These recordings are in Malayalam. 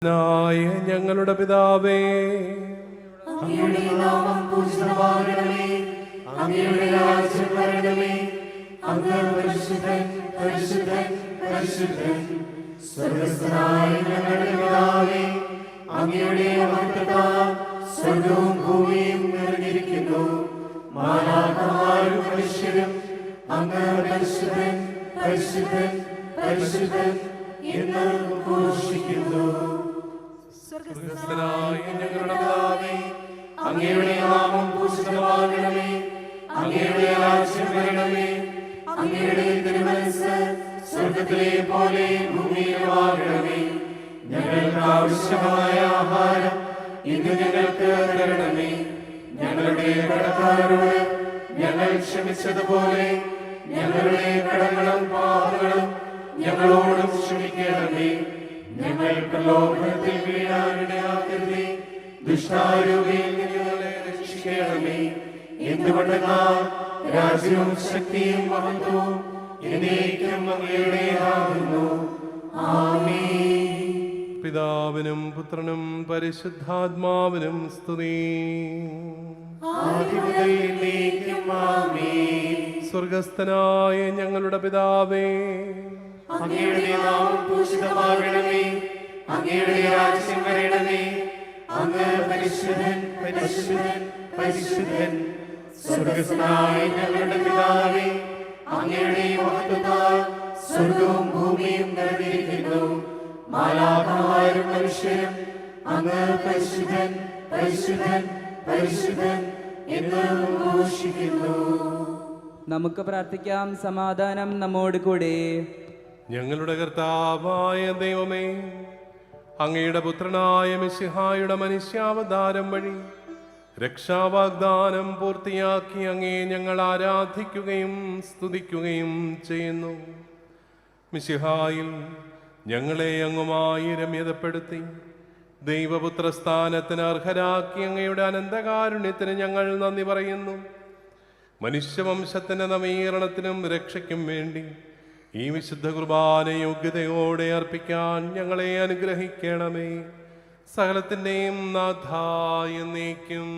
ഞങ്ങളുടെ പിതാവേ, അങ്ങയുടെ നാമം പൂജിതമാകണമേ. അങ്ങയുടെ രാജ്യം വരണമേ. അങ്ങ് പരിശുദ്ധൻ, പരിശുദ്ധൻ, പരിശുദ്ധൻ. സ്വർഗ്ഗസ്ഥനായ ഞങ്ങളുടെ പിതാവേ, അങ്ങയുടെ മഹത്വത്താൽ സ്വർഗ്ഗവും ഭൂമിയും നിറഞ്ഞിരിക്കുന്നു. മാലാഖമാരും മനുഷ്യരും അങ്ങ് പരിശുദ്ധൻ, പരിശുദ്ധൻ, പരിശുദ്ധൻ എന്ന് ഘോഷിക്കുന്നു. സ്വർഗ്ഗസ്ഥനായ ഞങ്ങളുടെ പിതാവേ, അങ്ങയുടെ നാമം പൂജിതമാകണമേ. അങ്ങയുടെ രാജ്യം വരണമേ. അങ്ങയുടെ തിരുമനസ്സ് സ്വർഗ്ഗത്തിലെ പോലെ ഭൂമിയിലുമാകണമേ. ഞങ്ങൾക്ക് ആവശ്യമായ ആഹാരം ഇന്ന് ഞങ്ങൾക്ക് തരണമേ. ഞങ്ങളുടെ കടക്കാരോട് ഞങ്ങൾ ക്ഷമിച്ചതുപോലെ ഞങ്ങളുടെ കടങ്ങളും പാപങ്ങളും ഞങ്ങളോടും ക്ഷമിക്കണമേ. ഞങ്ങൾക്ക് ലോകത്തിൽ വീഴാനിടയാക്കരുതേ. ദുഷ്ടാരൂപിയിൽ ഞങ്ങളെ രക്ഷിക്കണമേ. എന്തുകൊണ്ടെന്നാൽ രാജ്യവും ശക്തിയും മഹത്വവും എന്നേക്കും അങ്ങയുടേതാകുന്നു. ആമേൻ. പിതാവിനും പുത്രനും പരിശുദ്ധാത്മാവിനും സ്തുതി. ആദ്യം മുതൽ എന്നേക്കും ആമേൻ. സ്വർഗ്ഗസ്ഥനായ ഞങ്ങളുടെ പിതാവേ, അങ്ങയുടെ നാമം പൂജിതമാകണമേ. അങ്ങയുടെ രാജ്യം വരണമേ. അങ്ങ് പരിശുദ്ധൻ, പരിശുദ്ധൻ, പരിശുദ്ധൻ. സ്വർഗ്ഗസ്ഥനായ ഞങ്ങളുടെ പിതാവേ, അങ്ങയുടെ മഹത്വത്താൽ സ്വർഗ്ഗവും ഭൂമിയും നിറഞ്ഞിരിക്കുന്നു. മാലാഖമാരും മനുഷ്യരും അങ്ങ് പരിശുദ്ധൻ, പരിശുദ്ധൻ, പരിശുദ്ധൻ എന്ന് ഘോഷിക്കുന്നു. നമുക്ക് പ്രാർത്ഥിക്കാം. സമാധാനം നമ്മോട് കൂടെ. ഞങ്ങളുടെ കർത്താവായ ദൈവമേ, അങ്ങയുടെ പുത്രനായ മിശിഹായുടെ മനുഷ്യാവതാരം വഴി രക്ഷാവാഗ്ദാനം പൂർത്തിയാക്കി അങ്ങേ ഞങ്ങൾ ആരാധിക്കുകയും സ്തുതിക്കുകയും ചെയ്യുന്നു. മിശിഹായിൽ ഞങ്ങളെ അങ്ങുമായി രമ്യതപ്പെടുത്തി ദൈവപുത്ര സ്ഥാനത്തിന് അർഹരാക്കി അങ്ങയുടെ അനന്തകാരുണ്യത്തിന് ഞങ്ങൾ നന്ദി പറയുന്നു. മനുഷ്യവംശത്തിന്റെ നവീകരണത്തിനും രക്ഷയ്ക്കും വേണ്ടി ഈ വിശുദ്ധ കുർബാന യോഗ്യതയോടെ അർപ്പിക്കാൻ ഞങ്ങളെ അനുഗ്രഹിക്കണമേ. സകലത്തിൻ്റെയും നാഥായ എന്നേക്കും.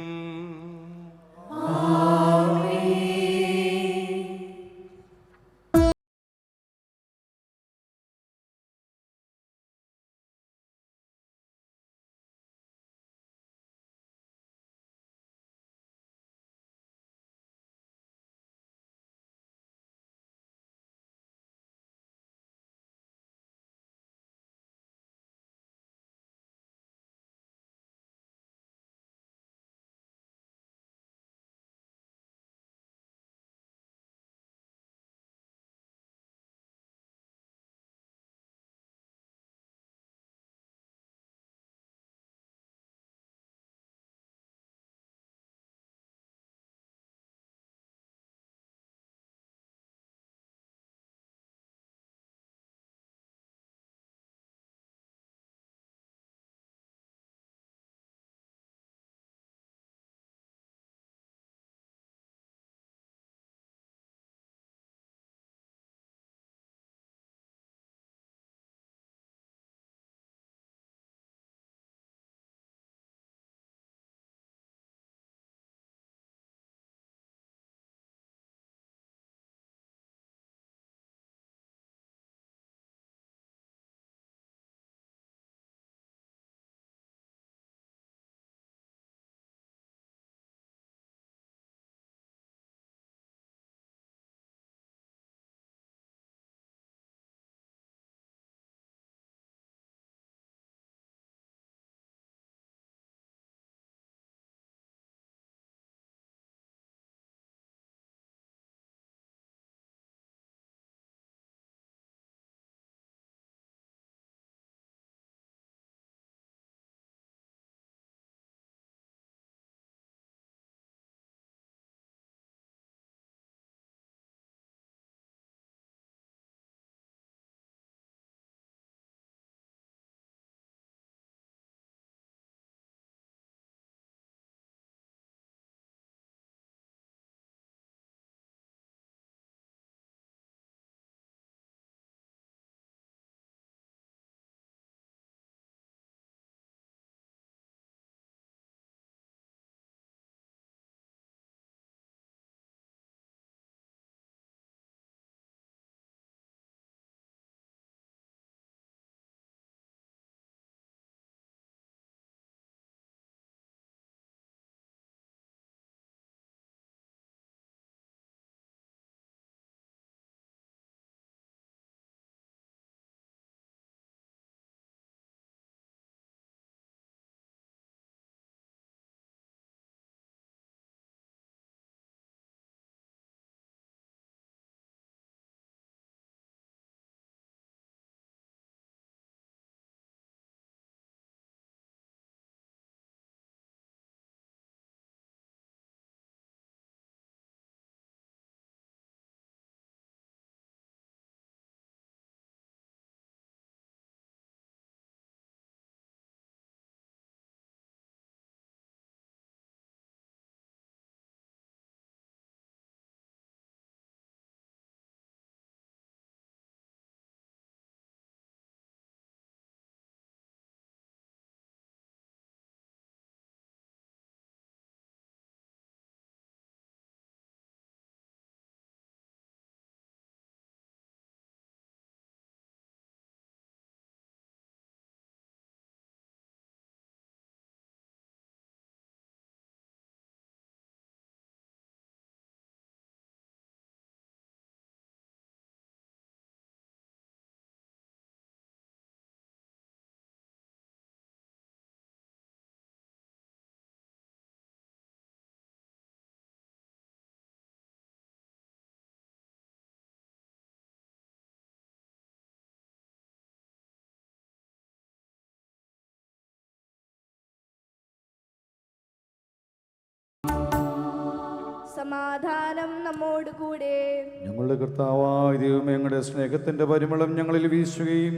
സമാധാനം നമ്മോട് കൂടെ. ഞങ്ങളുടെ കർത്താവായ ദൈവമേ, അങ്ങയുടെ സ്നേഹത്തിൻ്റെ പരിമളം ഞങ്ങളിൽ വീശുകയും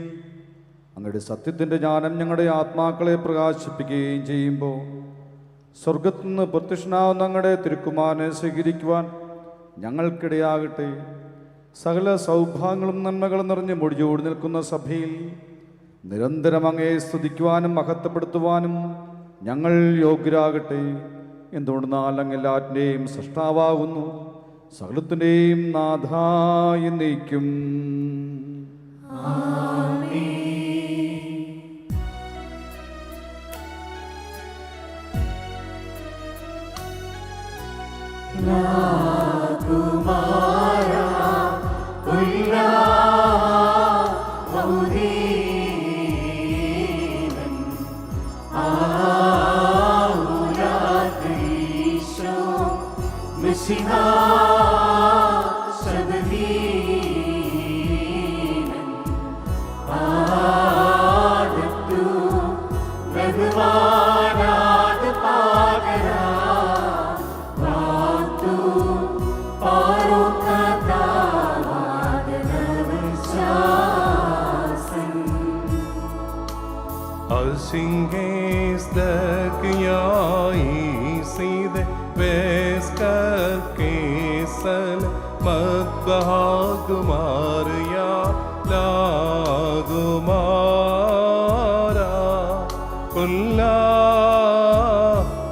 അങ്ങയുടെ സത്യത്തിൻ്റെ ജ്ഞാനം ഞങ്ങളുടെ ആത്മാക്കളെ പ്രകാശിപ്പിക്കുകയും ചെയ്യുമ്പോൾ സ്വർഗത്തിൽ നിന്ന് പ്രത്യക്ഷനാവുന്ന അങ്ങയുടെ തിരുക്കുമാരനെ സ്വീകരിക്കുവാൻ ഞങ്ങൾക്കിടയാകട്ടെ. സകല സൗഭാഗ്യങ്ങളും നന്മകളും നിറഞ്ഞ് മുടിചൂടി നിൽക്കുന്ന സഭയിൽ നിരന്തരം അങ്ങയെ സ്തുതിക്കുവാനും മഹത്വപ്പെടുത്തുവാനും ഞങ്ങൾ യോഗ്യരാകട്ടെ. എന്തുകൊണ്ടെന്നാൽ അങ്ങ് എല്ലാറ്റിൻ്റെയും സൃഷ്ടാവാകുന്നു, സകലത്തിൻ്റെയും നാഥായ എന്നേക്കും. Alsinges dăkjai side veskar kesal madbhagmarya lagumara kulla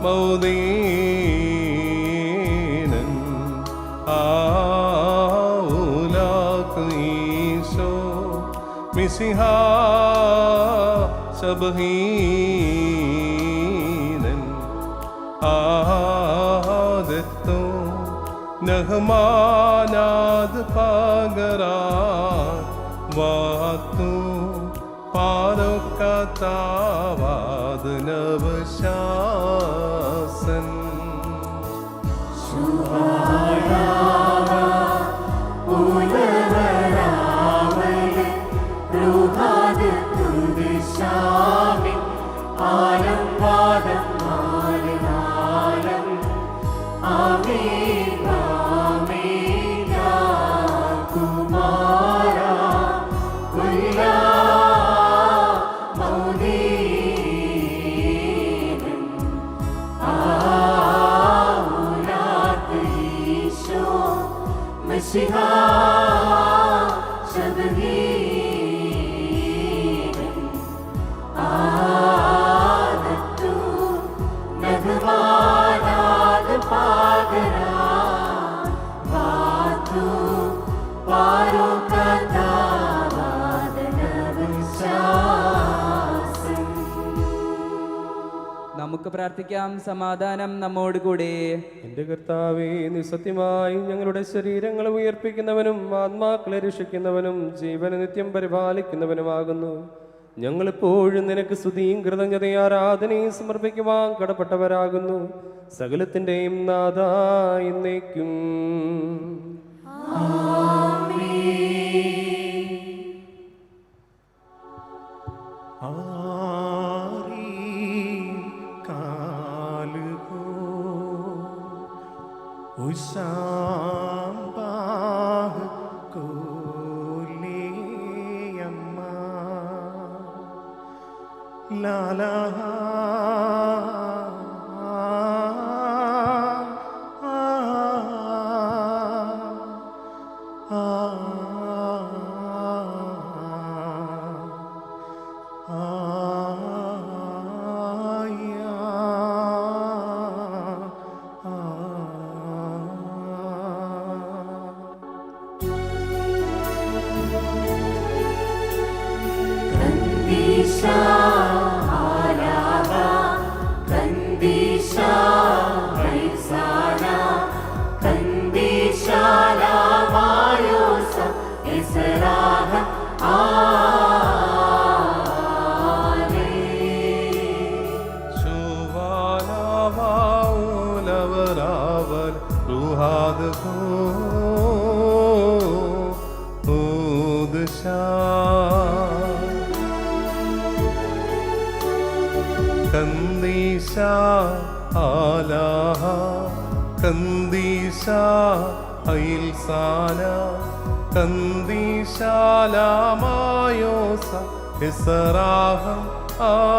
maudinan aulak iso misiha सबहीनन आदतो नहमानाद पागरा वातु पारोकतावाद नवशासन നമുക്ക് പ്രാർത്ഥിക്കാം. സമാധാനം നമ്മോട് കൂടെ. എന്റെ കർത്താവേ, നീ സത്യമായി ഞങ്ങളുടെ ശരീരങ്ങളെ ഉയർപ്പിക്കുന്നവനും ആത്മാക്കളെ രക്ഷിക്കുന്നവനും ജീവനെ നിത്യം പരിപാലിക്കുന്നവനുമാകുന്നു. ഞങ്ങളെപ്പോഴും നിനക്ക് സ്തുതിയും കൃതജ്ഞതയും ആരാധനയും സമർപ്പിക്കുവാൻ കടപ്പെട്ടവരാകുന്നു. സകലത്തിൻ്റെയും നാഥാ എന്നേക്കും. Usambah kuliyamma la la കന്ദീശ ഐൽസാന കന്ദീശാലാമായോസ ഇസ്രാഹം ആലൈ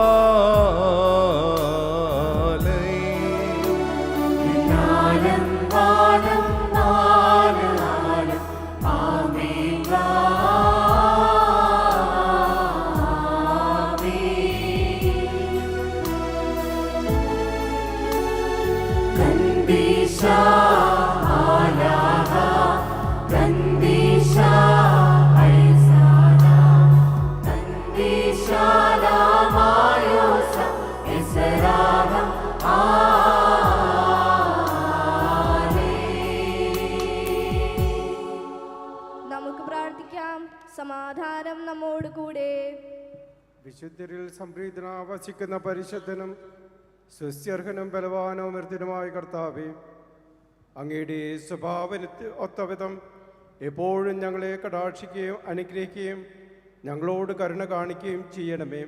നമുക്ക് പ്രാർത്ഥിക്കാം. സമാധാനം നമ്മോട് കൂടെ. വിശുദ്ധരിൽ സംപ്രീതനാവസിക്കുന്ന പരിശുദ്ധനും സുസ്ഥ്യർഹനും ബലവാനോമൃത്തിനുമായ കർത്താവേ, അങ്ങയുടെ സ്വഭാവത്തിന് ഒത്തവിധം എപ്പോഴും ഞങ്ങളെ കടാക്ഷിക്കുകയും അനുഗ്രഹിക്കുകയും ഞങ്ങളോട് കരുണ കാണിക്കുകയും ചെയ്യണമേ.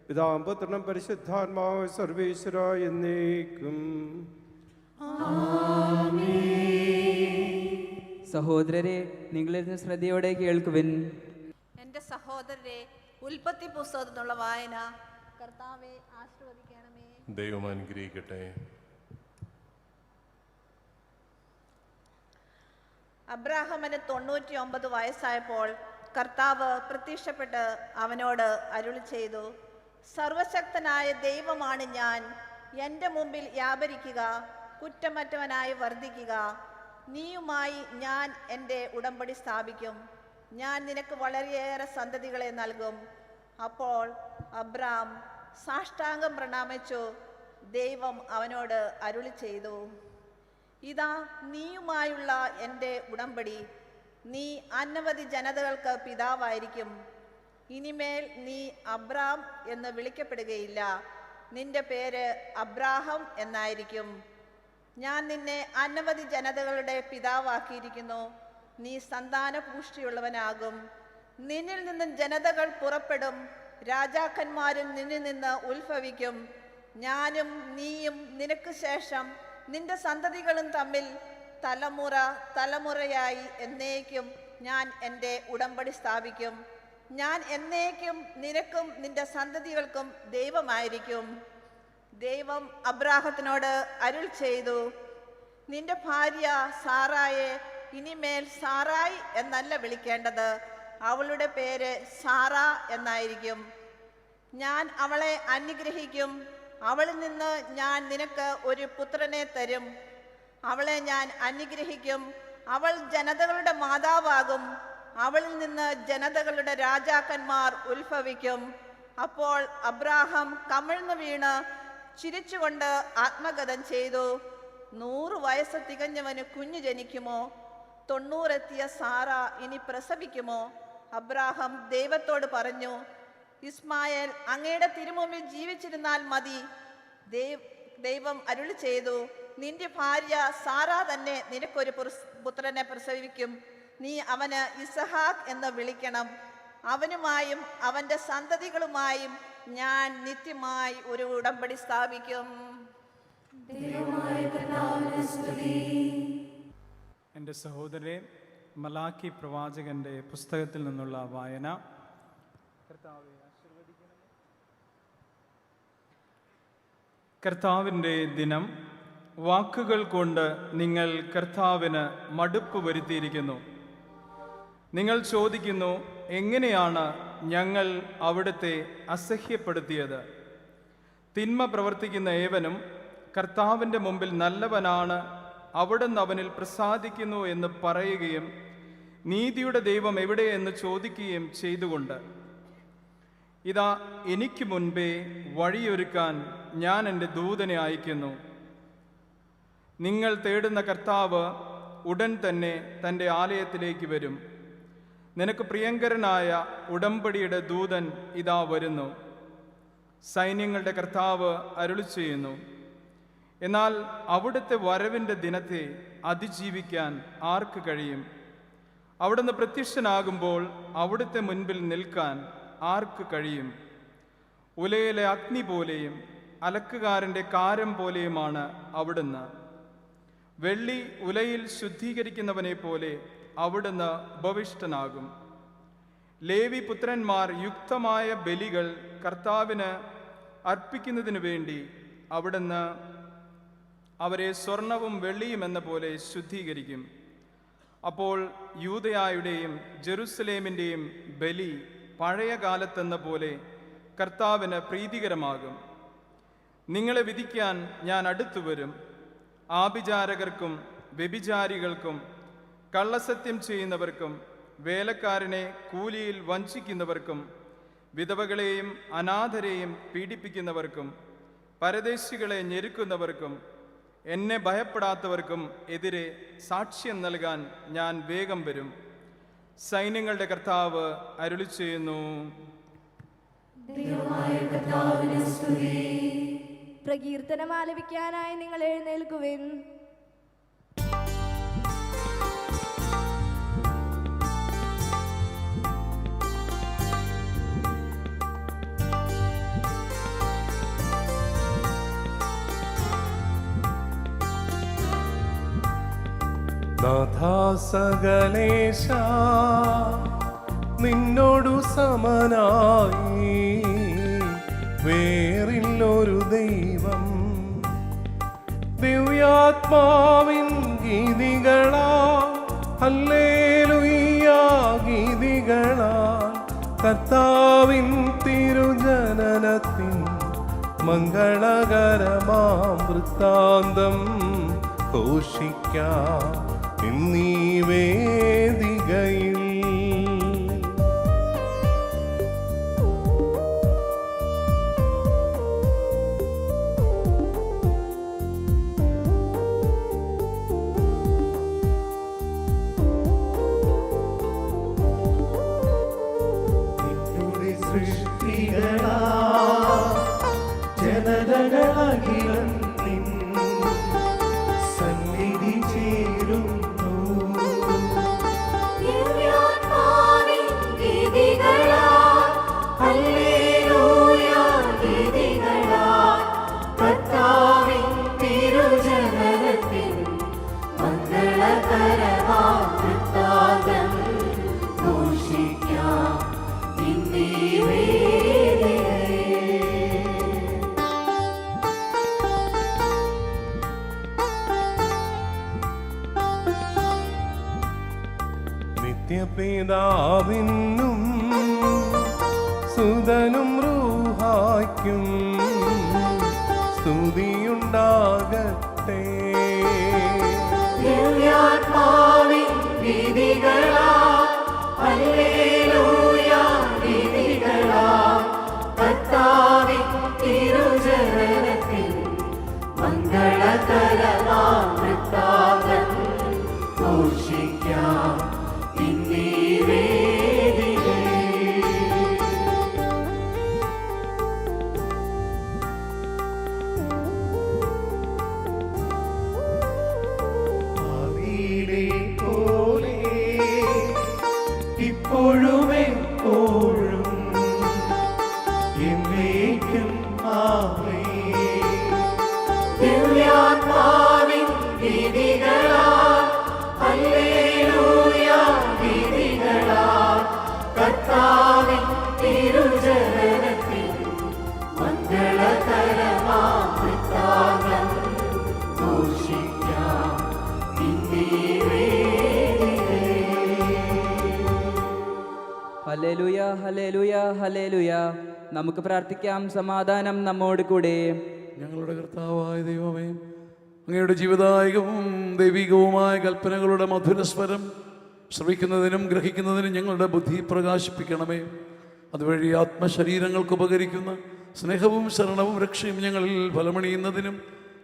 പിതാവും പുത്രനും പരിശുദ്ധാത്മാവ് സർവേശ്വര എന്നേക്കും. സഹോദരരെ, നിങ്ങളിരുന്ന് ശ്രദ്ധയോടെ കേൾക്കുവിൻ. എൻ്റെ സഹോദരരെ, ഉൽപ്പത്തി പുസ്തകത്തിനുള്ള വായന. കർത്താവെ ആശീർവദിക്കണമേ. ദൈവം അനുഗ്രഹിക്കട്ടെ. അബ്രാഹാമിന് 99 വയസ്സായപ്പോൾ കർത്താവ് പ്രത്യക്ഷപ്പെട്ട് അവനോട് അരുളി ചെയ്തു, സർവശക്തനായ ദൈവമാണ് ഞാൻ. എൻ്റെ മുമ്പിൽ വ്യാപരിക്കുക, കുറ്റമറ്റവനായി വർദ്ധിക്കുക. നീയുമായി ഞാൻ എൻ്റെ ഉടമ്പടി സ്ഥാപിക്കും. ഞാൻ നിനക്ക് വളരെയേറെ സന്തതികളെ നൽകും. അപ്പോൾ അബ്രാം സാഷ്ടാംഗം പ്രണാമിച്ചു. ദൈവം അവനോട് അരുളി ചെയ്തു, ഇതാ നീയുമായുള്ള എൻ്റെ ഉടമ്പടി. നീ അനവധി ജനതകൾക്ക് പിതാവായിരിക്കും. ഇനിമേൽ നീ അബ്രാം എന്ന് വിളിക്കപ്പെടുകയില്ല. നിന്റെ പേര് അബ്രാഹം എന്നായിരിക്കും. ഞാൻ നിന്നെ അനവധി ജനതകളുടെ പിതാവാക്കിയിരിക്കുന്നു. നീ സന്താനപുഷ്ടിയുള്ളവനാകും. നിന്നിൽ നിന്നും ജനതകൾ പുറപ്പെടും, രാജാക്കന്മാരും നിന്നിൽ നിന്ന് ഉത്ഭവിക്കും. ഞാനും നീയും നിനക്ക് ശേഷം നിന്റെ സന്തതികളും തമ്മിൽ തലമുറ തലമുറയായി എന്നേക്കും ഞാൻ എൻ്റെ ഉടമ്പടി സ്ഥാപിക്കും. ഞാൻ എന്നേക്കും നിനക്കും നിന്റെ സന്തതികൾക്കും ദൈവമായിരിക്കും. ദൈവം അബ്രാഹത്തിനോട് അരുൾ ചെയ്തു, നിന്റെ ഭാര്യ സാറായെ ഇനിമേൽ സാറായി എന്നല്ല വിളിക്കേണ്ടത്, അവളുടെ പേര് സാറ എന്നായിരിക്കും. ഞാൻ അവളെ അനുഗ്രഹിക്കും. അവളിൽ നിന്ന് ഞാൻ നിനക്ക് ഒരു പുത്രനെ തരും. അവളെ ഞാൻ അനുഗ്രഹിക്കും. അവൾ ജനതകളുടെ മാതാവാകും. അവളിൽ നിന്ന് ജനതകളുടെ രാജാക്കന്മാർ ഉത്ഭവിക്കും. അപ്പോൾ അബ്രാഹാം കമിഴ്ന്നു വീണ് ചിരിച്ചുകൊണ്ട് ആത്മഗതം ചെയ്തു. 100 വയസ്സ് തികഞ്ഞവന് കുഞ്ഞു ജനിക്കുമോ? 90 എത്തിയ സാറ ഇനി പ്രസവിക്കുമോ? അബ്രാഹാം ദൈവത്തോട് പറഞ്ഞു, ഇസ്മായേൽ അങ്ങയുടെ തിരുമുമ്പിൽ ജീവിച്ചിരുന്നാൽ മതി. ദൈവം അരുളി ചെയ്തു, നിന്റെ ഭാര്യ സാറ തന്നെ നിനക്കൊരു പുത്രനെ പ്രസവിക്കും. നീ അവന് ഇസഹാക്ക് എന്ന് വിളിക്കണം. അവനുമായും അവൻ്റെ സന്തതികളുമായും ഞാൻ നിത്യമായി ഒരു ഉടമ്പടി സ്ഥാപിക്കും. എൻ്റെ സഹോദരരെ, മലാക്കി പ്രവാചകന്റെ പുസ്തകത്തിൽ നിന്നുള്ള വായന. കർത്താവിൻ്റെ ദിനം. വാക്കുകൾ കൊണ്ട് നിങ്ങൾ കർത്താവിന് മടുപ്പ് വരുത്തിയിരിക്കുന്നു. നിങ്ങൾ ചോദിക്കുന്നു, എങ്ങനെയാണ് ഞങ്ങൾ അവിടുത്തെ അസഹ്യപ്പെടുത്തിയത്? തിന്മ പ്രവർത്തിക്കുന്ന ഏവനും കർത്താവിൻ്റെ മുമ്പിൽ നല്ലവനാണ്, അവിടുന്ന് അവനിൽ പ്രസാദിക്കുന്നു എന്ന് പറയുകയും നീതിയുടെ ദൈവം എവിടെയെന്ന് ചോദിക്കുകയും ചെയ്തുകൊണ്ട്, ഇതാ എനിക്ക് മുൻപേ വഴിയൊരുക്കാൻ ഞാൻ എൻ്റെ ദൂതനെ അയക്കുന്നു. നിങ്ങൾ തേടുന്ന കർത്താവ് ഉടൻ തന്നെ തൻ്റെ ആലയത്തിലേക്ക് വരും. നിനക്ക് പ്രിയങ്കരനായ ഉടമ്പടിയുടെ ദൂതൻ ഇതാ വരുന്നു. സൈന്യങ്ങളുടെ കർത്താവ് അരുളി ചെയ്യുന്നു. എന്നാൽ അവിടുത്തെ വരവിൻ്റെ ദിനത്തെ അതിജീവിക്കാൻ ആർക്ക് കഴിയും? അവിടുന്ന് പ്രത്യക്ഷനാകുമ്പോൾ അവിടുത്തെ മുൻപിൽ നിൽക്കാൻ ആർക്ക് കഴിയും? ഉലയിലെ അഗ്നി പോലെയും അലക്കുകാരൻ്റെ കാരം പോലെയുമാണ് അവിടുന്ന്. വെള്ളി ഉലയിൽ ശുദ്ധീകരിക്കുന്നവനെ പോലെ അവിടുന്ന് ഉപവിഷ്ടനാകും. ലേവി പുത്രന്മാർ യുക്തമായ ബലികൾ കർത്താവിന് അർപ്പിക്കുന്നതിനു വേണ്ടി അവിടുന്ന് അവരെ സ്വർണവും വെള്ളിയും എന്ന പോലെ ശുദ്ധീകരിക്കും. അപ്പോൾ യൂദയായുടെയും ജെറുസലേമിൻ്റെയും ബലി പഴയ കാലത്തെന്ന പോലെ കർത്താവിന് പ്രീതികരമാകും. നിങ്ങളെ വിധിക്കാൻ ഞാൻ അടുത്തു വരും. ആഭിചാരകർക്കും വ്യഭിചാരികൾക്കും കള്ളസത്യം ചെയ്യുന്നവർക്കും വേലക്കാരനെ കൂലിയിൽ വഞ്ചിക്കുന്നവർക്കും വിധവകളെയും അനാഥരെയും പീഡിപ്പിക്കുന്നവർക്കും പരദേശികളെ ഞെരുക്കുന്നവർക്കും എന്നെ ഭയപ്പെടാത്തവർക്കും എതിരെ സാക്ഷ്യം നൽകാൻ ഞാൻ വേഗം വരും. സൈന്യങ്ങളുടെ കർത്താവ് അരുളിച്ചെയ്യുന്നു. പ്രകീർത്തനം ആലപിക്കാനായി നിങ്ങൾ എഴുന്നേൽക്കുവിൻ. നാഥാ സകലേശ നിന്നോടു സമനായി വേറില്ലൊരു ദൈവം. ദിവ്യാത്മാവിൻ ഗീതികളാ ഹല്ലേലൂയ ഗീതികളാ കർത്താവിൻ തിരുജനനത്തിൻ മംഗളകരമാം വൃത്താന്തം ഘോഷിക്കാം എന്നീ വേദികയിൽ. സൃഷ്ടികളാ ജനതകളകിലും സന്നിധി ചേരുന്നു. ദിവ്യാത്മാവിൻ ഗീതികളാൽ ഹല്ലേലൂയ ഗീതികളാൽ കർത്താവിൻ തിരുജനനത്തിൻ മംഗളകരമാം വൃത്താന്തം ഘോഷിക്കാം ഇന്നീ വേദികയിൽ. നിത്യപിതാവിനും സുതനും റൂഹായ്ക്കും സ്തുതിയുണ്ടാകട്ടെ. ദിവ്യാത്മാവിൻ ഗീതികളാൽ ഹല്ലേലൂയ ഗീതികളാൽ കർത്താവിൻ തിരുജനനത്തിൻ മംഗളകരമാം വൃത്താന്തം ഘോഷിക്കാം ഇന്നീ വേദികയിൽ. ആദിയിലെ പോലെ ഇപ്പോഴും എപ്പോഴും എന്നേക്കും ആമേൻ. ദിവ്യാത്മാവിൻ ഗീതികളാൽ ഹല്ലേലൂയ ഗീതികളാൽ കർത്താവിൻ തിരുജനനത്തിൻ മംഗളകരമാം വൃത്താന്തം ഘോഷിക്കാം ഇന്നീ വേദികയിൽ. Hallelujah hallelujah hallelujah. നമുക്ക് പ്രാർത്ഥിക്കാം. സമാധാനം നമ്മോട് കൂടെ. ഞങ്ങളുടെ കർത്താവായ ദൈവമേ, അങ്ങയുടെ ജീവദായകവും ദൈവികവുമായ കൽപ്പനകളുടെ മധുരസ്വരം ശ്രവിക്കുന്നതിനും ഗ്രഹിക്കുന്നതിനും ഞങ്ങളുടെ ബുദ്ധി പ്രകാശിപ്പിക്കണമേ. അതുവഴി ആത്മശരീരങ്ങൾക്ക് ഉപകരിക്കുന്ന സ്നേഹവും ശരണവും രക്ഷയും ഞങ്ങളിൽ ഫലമണിയുന്നതിനും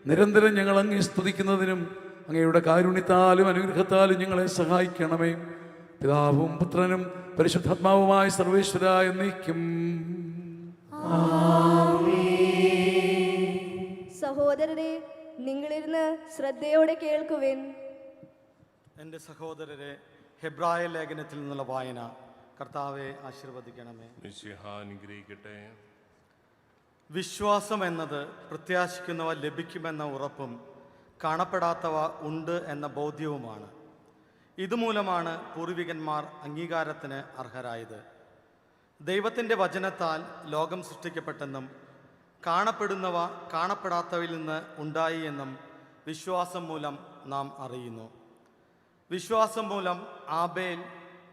നിരന്തരം ഞങ്ങൾ അങ്ങേ സ്തുതിക്കുന്നതിനും അങ്ങയുടെ കാരുണ്യത്താലും അനുഗ്രഹത്താലും ഞങ്ങളെ സഹായിക്കണമേ. പിതാവും പുത്രനും പരിശുദ്ധാത്മാവുമായ സർവേശ്വര എന്നേക്കും. സഹോദരരെ, നിങ്ങളിരുന്ന് ശ്രദ്ധയോടെ കേൾക്കുവിൻ. എൻ്റെ സഹോദരരെ, ഹെബ്രായ ലേഖനത്തിൽ നിന്നുള്ള വായന. കർത്താവെ ആശീർവദിക്കണമേ. മിശിഹാ അനുഗ്രഹിക്കട്ടെ. വിശ്വാസം എന്നത് പ്രത്യാശിക്കുന്നവ ലഭിക്കുമെന്ന ഉറപ്പും കാണപ്പെടാത്തവ ഉണ്ട് എന്ന ബോധ്യവുമാണ്. ഇതുമൂലമാണ് പൂർവികന്മാർ അംഗീകാരത്തിന് അർഹരായത്. ദൈവത്തിൻ്റെ വചനത്താൽ ലോകം സൃഷ്ടിക്കപ്പെട്ടെന്നും കാണപ്പെടുന്നവ കാണപ്പെടാത്തവയിൽ നിന്ന് ഉണ്ടായി എന്നും വിശ്വാസം മൂലം നാം അറിയുന്നു. വിശ്വാസം മൂലം ആബേൽ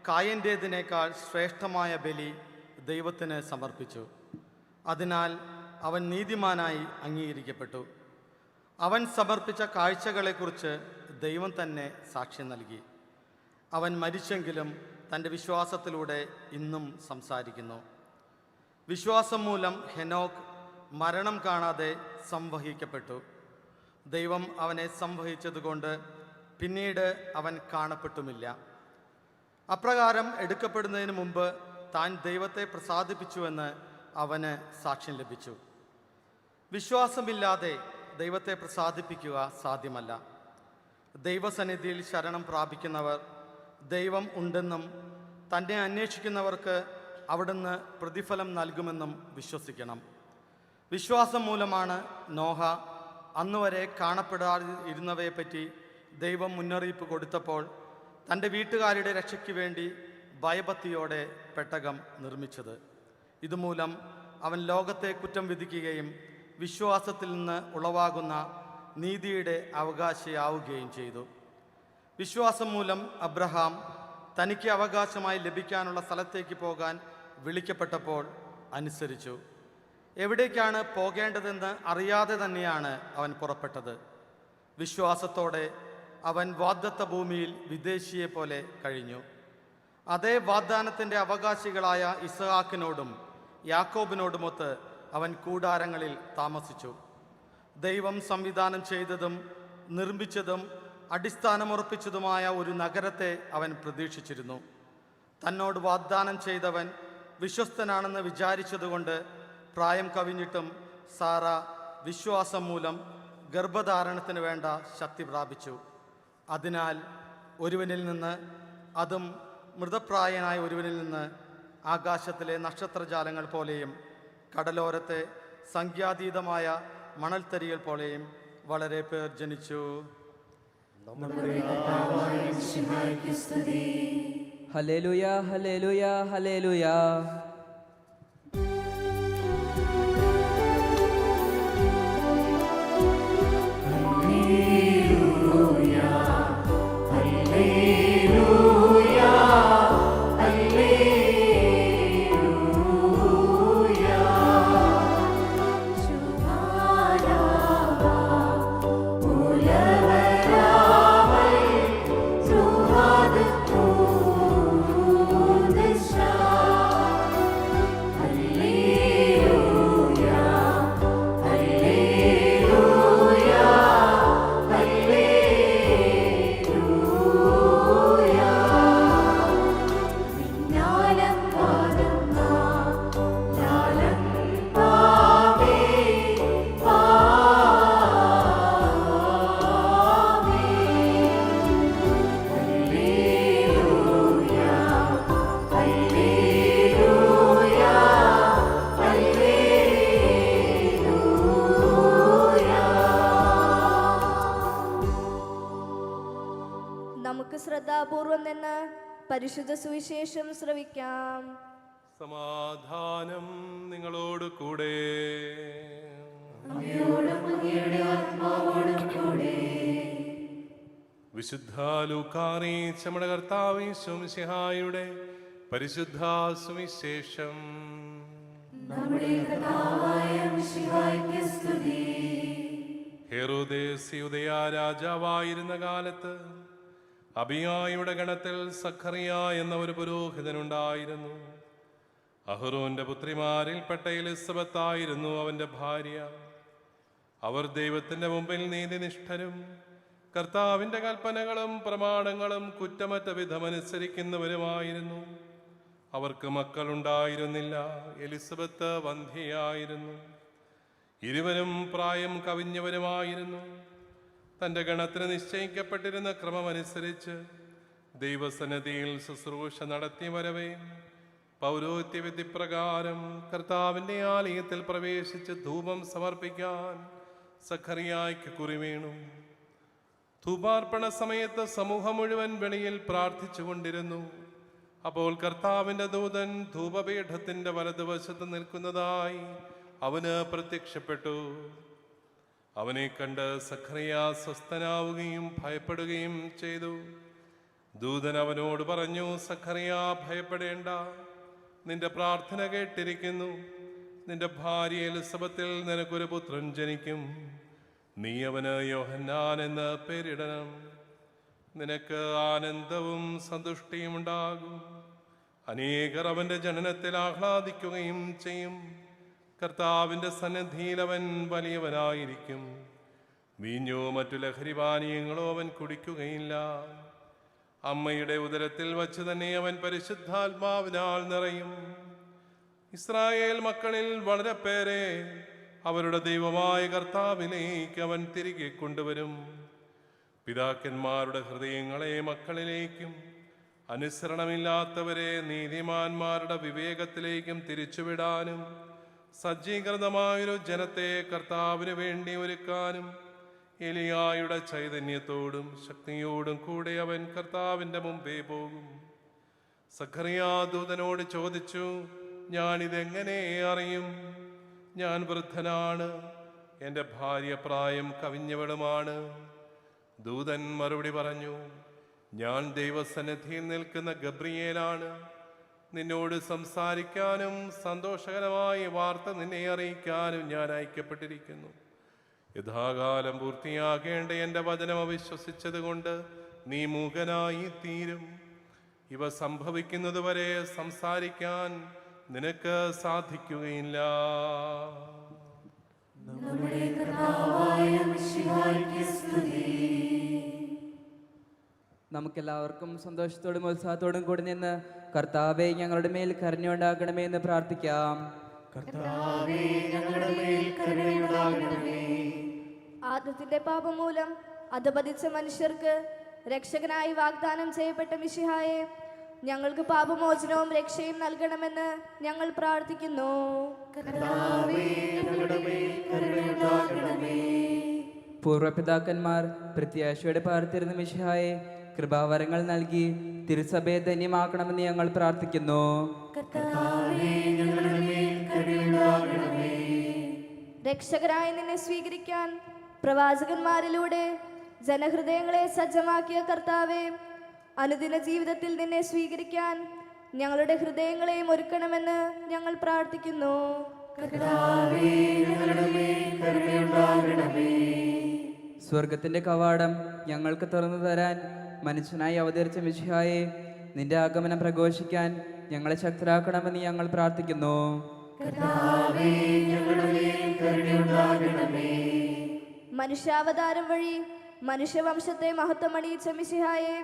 കായൻ്റേതിനേക്കാൾ ശ്രേഷ്ഠമായ ബലി ദൈവത്തിന് സമർപ്പിച്ചു. അതിനാൽ അവൻ നീതിമാനായി അംഗീകരിക്കപ്പെട്ടു. അവൻ സമർപ്പിച്ച കാഴ്ചകളെക്കുറിച്ച് ദൈവം തന്നെ സാക്ഷ്യം നൽകി. അവൻ മരിച്ചെങ്കിലും തൻ്റെ വിശ്വാസത്തിലൂടെ ഇന്നും സംസാരിക്കുന്നു. വിശ്വാസം മൂലം ഹെനോക്ക് മരണം കാണാതെ സംവഹിക്കപ്പെട്ടു. ദൈവം അവനെ സംവഹിച്ചതുകൊണ്ട് പിന്നീട് അവൻ കാണപ്പെട്ടുമില്ല. അപ്രകാരം എടുക്കപ്പെടുന്നതിന് മുമ്പ് താൻ ദൈവത്തെ പ്രസാദിപ്പിച്ചുവെന്ന് അവന് സാക്ഷ്യം ലഭിച്ചു. വിശ്വാസമില്ലാതെ ദൈവത്തെ പ്രസാദിപ്പിക്കുക സാധ്യമല്ല. ദൈവസന്നിധിയിൽ ശരണം പ്രാപിക്കുന്നവർ ദൈവം ഉണ്ടെന്നും തന്നെ അന്വേഷിക്കുന്നവർക്ക് അവിടുന്ന് പ്രതിഫലം നൽകുമെന്നും വിശ്വസിക്കണം. വിശ്വാസം മൂലമാണ് നോഹ അന്നുവരെ കാണപ്പെടാതിരുന്നവയെപ്പറ്റി ദൈവം മുന്നറിയിപ്പ് കൊടുത്തപ്പോൾ തൻ്റെ വീട്ടുകാരുടെ രക്ഷയ്ക്ക് വേണ്ടി ഭയഭക്തിയോടെ പെട്ടകം നിർമ്മിച്ചത്. ഇതുമൂലം അവൻ ലോകത്തെ കുറ്റം വിധിക്കുകയും വിശ്വാസത്തിൽ നിന്ന് ഉളവാകുന്ന നീതിയുടെ അവകാശിയാവുകയും ചെയ്തു. വിശ്വാസം മൂലം അബ്രഹാം തനിക്ക് അവകാശമായി ലഭിക്കാനുള്ള സ്ഥലത്തേക്ക് പോകാൻ വിളിക്കപ്പെട്ടപ്പോൾ അനുസരിച്ചു. എവിടേക്കാണ് പോകേണ്ടതെന്ന് അറിയാതെ തന്നെയാണ് അവൻ പുറപ്പെട്ടത്. വിശ്വാസത്തോടെ അവൻ വാഗ്ദത്ത ഭൂമിയിൽ വിദേശിയെ പോലെ കഴിഞ്ഞു. അതേ വാഗ്ദാനത്തിൻ്റെ അവകാശികളായ ഇസ്ഹാക്കിനോടും യാക്കോബിനോടുമൊത്ത് അവൻ കൂടാരങ്ങളിൽ താമസിച്ചു. ദൈവം സംവിധാനം ചെയ്തതും നിർമ്മിച്ചതും അടിസ്ഥാനമുറപ്പിച്ചതുമായ ഒരു നഗരത്തെ അവൻ പ്രതീക്ഷിച്ചിരുന്നു. തന്നോട് വാഗ്ദാനം ചെയ്തവൻ വിശ്വസ്തനാണെന്ന് വിചാരിച്ചതുകൊണ്ട് പ്രായം കവിഞ്ഞിട്ടും സാറ വിശ്വാസം മൂലം ഗർഭധാരണത്തിന് വേണ്ട ശക്തി പ്രാപിച്ചു. അതിനാൽ ഒരുവനിൽ നിന്ന്, അതും മൃതപ്രായനായ ഒരുവനിൽ നിന്ന്, ആകാശത്തിലെ നക്ഷത്രജാലങ്ങൾ പോലെയും കടലോരത്തെ സംഖ്യാതീതമായ മണൽത്തരികൾ പോലെയും വളരെ പേർ ജനിച്ചു. Hallelujah, hallelujah, hallelujah. നമുക്ക് ശ്രദ്ധാപൂർവം നിന്ന് പരിശുദ്ധ സുവിശേഷം ശ്രവിക്കാം. സമാധാനം നിങ്ങളോട് കൂടെ. വിശുദ്ധ ലൂക്കാറി നമ്മുടെ കർത്താവ് ശംസിഹായുടെ പരിശുദ്ധ സുവിശേഷം. ഹെരോദേസ് യൂദയ രാജാവായിരുന്ന കാലത്ത് അബിയായുടെ ഗണത്തിൽ സഖറിയ എന്ന ഒരു പുരോഹിതനുണ്ടായിരുന്നു. അഹ്റോന്റെ പുത്രിമാരിൽപ്പെട്ട എലിസബത്തായിരുന്നു അവന്റെ ഭാര്യ. അവർ ദൈവത്തിന്റെ മുമ്പിൽ നീതിനിഷ്ഠരും കർത്താവിന്റെ കൽപ്പനകളും പ്രമാണങ്ങളും കുറ്റമറ്റ വിധമനുസരിക്കുന്നവരുമായിരുന്നു. അവർക്ക് മക്കളുണ്ടായിരുന്നില്ല. എലിസബത്ത് വന്ധ്യയായിരുന്നു. ഇരുവരും പ്രായം കവിഞ്ഞവരുമായിരുന്നു. തൻ്റെ ഗണത്തിന് നിശ്ചയിക്കപ്പെട്ടിരുന്ന ക്രമമനുസരിച്ച് ദൈവസന്നിധിയിൽ ശുശ്രൂഷ നടത്തി വരവേ പൗരോഹിത്യവിധി പ്രകാരം കർത്താവിൻ്റെ ആലയത്തിൽ പ്രവേശിച്ച് ധൂപം സമർപ്പിക്കാൻ സഖറിയായ്ക്ക് കുറിവീണു. ധൂപാർപ്പണ സമയത്ത് സമൂഹം മുഴുവൻ വെളിയിൽ പ്രാർത്ഥിച്ചുകൊണ്ടിരുന്നു. അപ്പോൾ കർത്താവിന്റെ ദൂതൻ ധൂപപീഠത്തിന്റെ വലതുവശത്ത് നിൽക്കുന്നതായി അവന് പ്രത്യക്ഷപ്പെട്ടു. അവനെ കണ്ട് സഖറിയ സ്വസ്ഥനാവുകയും ഭയപ്പെടുകയും ചെയ്തു. ദൂതൻ അവനോട് പറഞ്ഞു, സഖറിയ, ഭയപ്പെടേണ്ട, നിന്റെ പ്രാർത്ഥന കേട്ടിരിക്കുന്നു. നിന്റെ ഭാര്യ എലിസബത്തിൽ നിനക്കൊരു പുത്രൻ ജനിക്കും. നീ അവന് യോഹന്നാൻ എന്ന് പേരിടണം. നിനക്ക് ആനന്ദവും സന്തുഷ്ടിയും ഉണ്ടാകും. അനേകർ അവന്റെ ജനനത്തിൽ ആഹ്ലാദിക്കുകയും ചെയ്യും. കർത്താവിന്റെ സന്നിധിയിൽ അവൻ വലിയവനായിരിക്കും. വീഞ്ഞോ മറ്റു ലഹരിപാനീയങ്ങളോ അവൻ കുടിക്കുകയില്ല. അമ്മയുടെ ഉദരത്തിൽ വച്ച് തന്നെ അവൻ പരിശുദ്ധാത്മാവിനാൽ നിറയും. ഇസ്രായേൽ മക്കളിൽ വളരെ പേരെ അവരുടെ ദൈവമായ കർത്താവിലേക്ക് അവൻ തിരികെ കൊണ്ടുവരും. പിതാക്കന്മാരുടെ ഹൃദയങ്ങളെ മക്കളിലേക്കും അനുസരണമില്ലാത്തവരെ നീതിമാന്മാരുടെ വിവേകത്തിലേക്കും തിരിച്ചുവിടാനും സജ്ജീകൃതമായൊരു ജനത്തെ കർത്താവിന് വേണ്ടി ഒരുക്കാനും എലിയായുടെ ചൈതന്യത്തോടും ശക്തിയോടും കൂടെ അവൻ കർത്താവിൻ്റെ മുമ്പേ പോകും. സഖറിയ ദൂതനോട് ചോദിച്ചു, ഞാനിതെങ്ങനെ അറിയും? ഞാൻ വൃദ്ധനാണ്, എൻ്റെ ഭാര്യ പ്രായം കവിഞ്ഞവളുമാണ്. ദൂതൻ മറുപടി പറഞ്ഞു, ഞാൻ ദൈവസന്നിധിയിൽ നിൽക്കുന്ന ഗബ്രിയേലാണ്. നിന്നോട് സംസാരിക്കാനും സന്തോഷകരമായ വാർത്ത നിന്നെ അറിയിക്കാനും ഞാൻ അയക്കപ്പെട്ടിരിക്കുന്നു. യഥാകാലം പൂർത്തിയാകേണ്ട എൻ്റെ വചനം അവിശ്വസിച്ചത് കൊണ്ട് നീ മൂകനായി തീരും. ഇവ സംഭവിക്കുന്നതുവരെ സംസാരിക്കാൻ നിനക്ക് സാധിക്കുകയില്ല. നമുക്കെല്ലാവർക്കും സന്തോഷത്തോടും ഉത്സാഹത്തോടും കൂടി നിന്ന് കർത്താവെ ഞങ്ങളുടെ മേൽ കരുണയുണ്ടാകണമേ എന്ന് പ്രാർത്ഥിക്കാം. ആദത്തിന്റെ പാപം മൂലം അധപതിച്ച മനുഷ്യർക്ക് രക്ഷകനായി വാഗ്ദാനം ചെയ്യപ്പെട്ട മിശിഹായെ, ഞങ്ങൾക്ക് പാപമോചനവും രക്ഷയും നൽകണമെന്ന് ഞങ്ങൾ പ്രാർത്ഥിക്കുന്നു. പൂർവപിതാക്കന്മാർ പ്രത്യാശയോടെ പാർത്തിരുന്ന മിശിഹായെ കൃപാവരങ്ങൾ നൽകി തിരുസഭയെ ധന്യമാക്കണമെന്ന് ഞങ്ങൾ പ്രാർത്ഥിക്കുന്നു. രക്ഷകരായി നിന്നെ സ്വീകരിക്കാൻ പ്രവാചകന്മാരിലൂടെ ജനഹൃദയങ്ങളെ സജ്ജമാക്കിയ കർത്താവെ, അനുദിന ജീവിതത്തിൽ നിന്നെ സ്വീകരിക്കാൻ ഞങ്ങളുടെ ഹൃദയങ്ങളെയും ഒരുക്കണമെന്ന് ഞങ്ങൾ പ്രാർത്ഥിക്കുന്നു. സ്വർഗത്തിന്റെ കവാടം ഞങ്ങൾക്ക് തുറന്നു തരാൻ മനുഷ്യനായി അവതരിച്ച മിശിഹായെ, നിന്റെ ആഗമനം പ്രഘോഷിക്കാൻ ഞങ്ങളെ ശക്തരാക്കണമെന്ന് ഞങ്ങൾ പ്രാർത്ഥിക്കുന്നു. മനുഷ്യാവതാരം വഴി മനുഷ്യവംശത്തെ മഹത്വമണിയിച്ച മിശിഹായെ,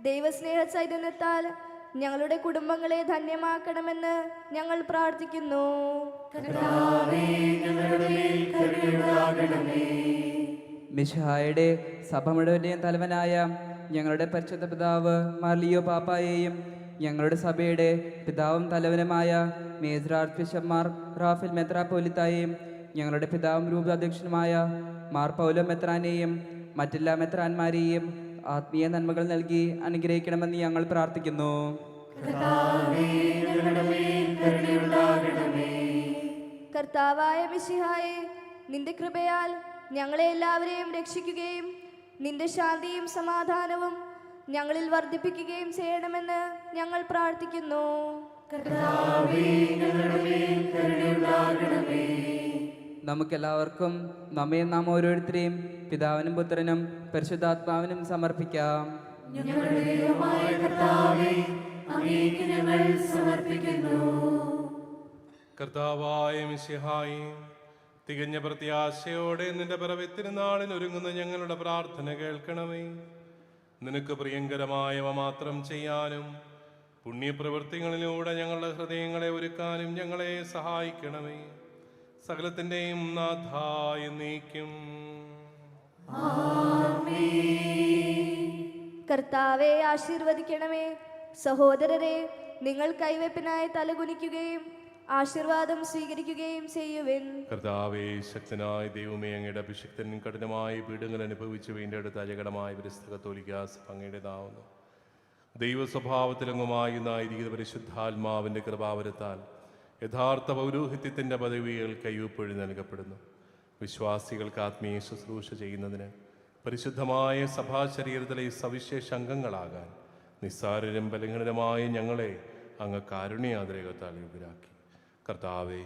ദൈവസ്നേഹ ചൈതന്യത്താൽ ഞങ്ങളുടെ കുടുംബങ്ങളെ ധന്യമാക്കണമെന്ന് ഞങ്ങൾ പ്രാർത്ഥിക്കുന്നു. മിശിഹായുടെ സഭ മുഴുവന്റെയും തലവനായ ഞങ്ങളുടെ പരിശുദ്ധ പിതാവ് മാർലിയോ പാപ്പായെയും ഞങ്ങളുടെ സഭയുടെ പിതാവും തലവനുമായ major arch bishop Mar Raphael മെത്രാപ്പോലിത്തായെയും ഞങ്ങളുടെ പിതാവും രൂപാധ്യക്ഷനുമായ മാർ പൗലോ മെത്രാനെയും മറ്റെല്ലാ മെത്രാന്മാരെയും ആത്മീയ നന്മകൾ നൽകി അനുഗ്രഹിക്കണമെന്ന് ഞങ്ങൾ പ്രാർത്ഥിക്കുന്നു. കർത്താവായ മിശിഹായെ, നിന്റെ കൃപയാൽ ഞങ്ങളെ എല്ലാവരെയും രക്ഷിക്കുകയും നിന്റെ ശാന്തിയും സമാധാനവും ഞങ്ങളിൽ വർദ്ധിപ്പിക്കുകയും ചെയ്യണമെന്ന് ഞങ്ങൾ പ്രാർത്ഥിക്കുന്നു. നമുക്കെല്ലാവർക്കും നമ്മെ നാം ഓരോരുത്തരെയും പിതാവിനും പുത്രനും പരിശുദ്ധാത്മാവിനും സമർപ്പിക്കാം. കർത്താവായ മിശിഹായി, തികഞ്ഞ പ്രത്യാശയോടെ നിന്റെ പിറവിത്തിരുന്നാളിൽ ഒരുങ്ങുന്ന ഞങ്ങളുടെ പ്രാർത്ഥന കേൾക്കണമേ. നിനക്ക് പ്രിയങ്കരമായവ മാത്രം ചെയ്യാനും പുണ്യപ്രവൃത്തികളിലൂടെ ഞങ്ങളുടെ ഹൃദയങ്ങളെ ഒരുക്കാനും ഞങ്ങളെ സഹായിക്കണമേ. സകലത്തിൻ്റെയും നാഥായ നീക്കും. കർത്താവെ ആശീർവദിക്കണമേ. സഹോദരരെ, നിങ്ങൾ കൈവെപ്പിനായി തലകുനിക്കുകയും ആശീർവാദം സ്വീകരിക്കുകയും ചെയ്യുവിൻ. കർത്താവേ, ശക്തനായ ദൈവമേ, അങ്ങയുടെ അഭിഷിക്തൻ കഠിനമായ പീഡങ്ങൾ അനുഭവിച്ചു വീണ്ടെടുത്ത അജകടമായ പരിസ്ഥ കത്തോലിക്കാ സഭ അങ്ങയുടേതാവുന്നു. ദൈവ സ്വഭാവത്തിലംഗമായിരുന്ന പരിശുദ്ധാത്മാവിൻ്റെ കൃപാവരത്താൽ യഥാർത്ഥ പൗരോഹിത്യത്തിൻ്റെ പദവികൾ കൈവപ്പോഴും നൽകപ്പെടുന്നു. വിശ്വാസികൾക്ക് ആത്മീയ ശുശ്രൂഷ ചെയ്യുന്നതിന് പരിശുദ്ധമായ സഭാശരീരത്തിലെ സവിശേഷ അംഗങ്ങളാകാൻ നിസ്സാരരും ബലഹീനരുമായ ഞങ്ങളെ അങ്ങ് കാരുണ്യാതിരേകത്താൽ യോഗ്യരാക്കി. കർത്താവെ,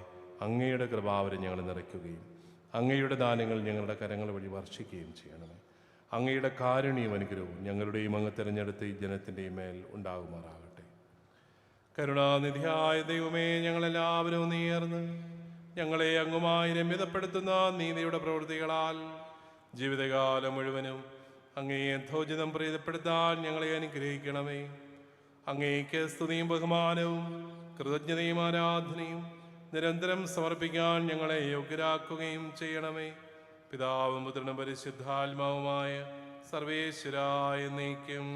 അങ്ങയുടെ കൃപാവരം ഞങ്ങൾ നിറയ്ക്കുകയും അങ്ങയുടെ ദാനങ്ങൾ ഞങ്ങളുടെ കരങ്ങൾ വഴി വർഷിക്കുകയും ചെയ്യണമേ. അങ്ങയുടെ കാരുണ്യവും അനുഗ്രഹവും ഞങ്ങളുടെയും അങ്ങ് തിരഞ്ഞെടുത്ത ഈ ജനത്തിൻ്റെയും മേൽ ഉണ്ടാകുമാറാകട്ടെ. കരുണാനിധിയായ ദൈവമേ, ഞങ്ങളെല്ലാവരും നീയർന്ന് ഞങ്ങളെ അങ്ങുമായി രമ്യതപ്പെടുത്തുന്ന നീതിയുടെ പ്രവൃത്തികളാൽ ജീവിതകാലം മുഴുവനും അങ്ങയെ ധോജിതം പ്രീതപ്പെടുത്താൻ ഞങ്ങളെ അനുഗ്രഹിക്കണമേ. അങ്ങേക്ക് സ്തുതിയും ബഹുമാനവും കൃതജ്ഞതയും ആരാധനയും നിരന്തരം സമർപ്പിക്കാൻ ഞങ്ങളെ യോഗ്യരാക്കുകയും ചെയ്യണമേ. പിതാവും പുത്രനും പരിശുദ്ധാത്മാവുമായ സർവേശ്വരായ എന്നേക്കും.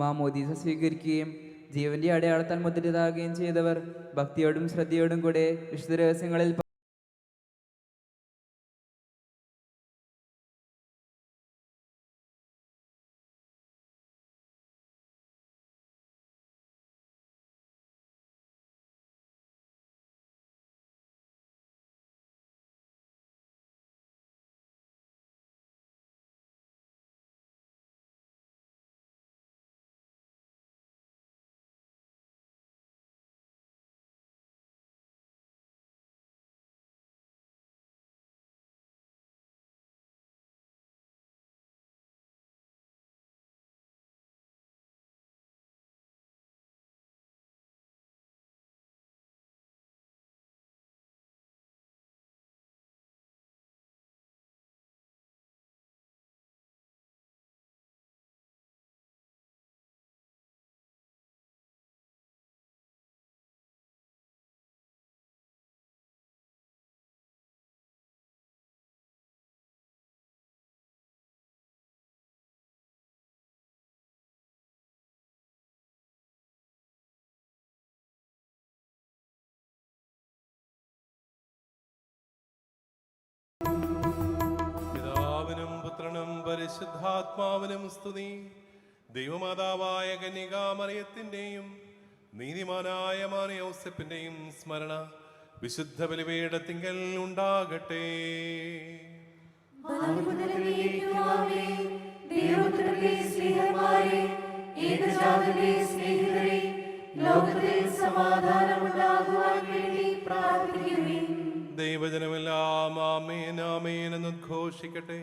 മാമോദീസ സ്വീകരിക്കുകയും ജീവന്റെ അടയാളത്താൽ മുദ്രിതരാകുകയും ചെയ്തവർ ഭക്തിയോടും ശ്രദ്ധയോടും കൂടെ വിശുദ്ധ രഹസ്യങ്ങളിൽ പിതാവിനും പുത്രനും പരിശുദ്ധാത്മാവിനും സ്തുതി. ദൈവമാതാവായ കന്യകാമറിയത്തിൻ്റെയും നീതിമാനായ മാറിയോസെപ്പിൻ്റെയും സ്മരണ വിശുദ്ധ ബലിപീഠത്തിങ്കൽ ഉണ്ടാകട്ടെ. ദൈവജനമെല്ലാം ആമേൻ ആമേൻ എന്ന് ഉദ്ഘോഷിക്കട്ടെ.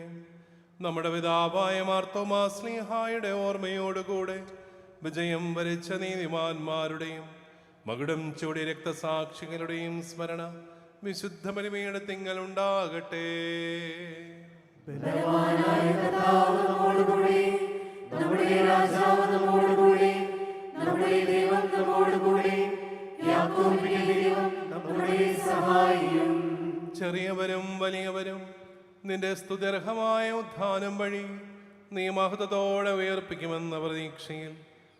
നമ്മുടെ പിതാവായ മാർത്തോമാ ശ്ലീഹായുടെ ഓർമ്മയോടുകൂടെ വിജയം വരിച്ച നീതിമാന്മാരുടെയും മകുടം ചൂടിയ രക്തസാക്ഷികളുടെയും സ്മരണ വിശുദ്ധ ബലിപീഠത്തിങ്കൽ ഉണ്ടാകട്ടെ. ചെറിയവരും വലിയവരും നിന്റെ സ്തുത്യർഹമായ ഉത്ഥാനം വഴി നീ മഹത്വത്തോടെ ഉയർപ്പിക്കുമെന്ന പ്രതീക്ഷയിൽ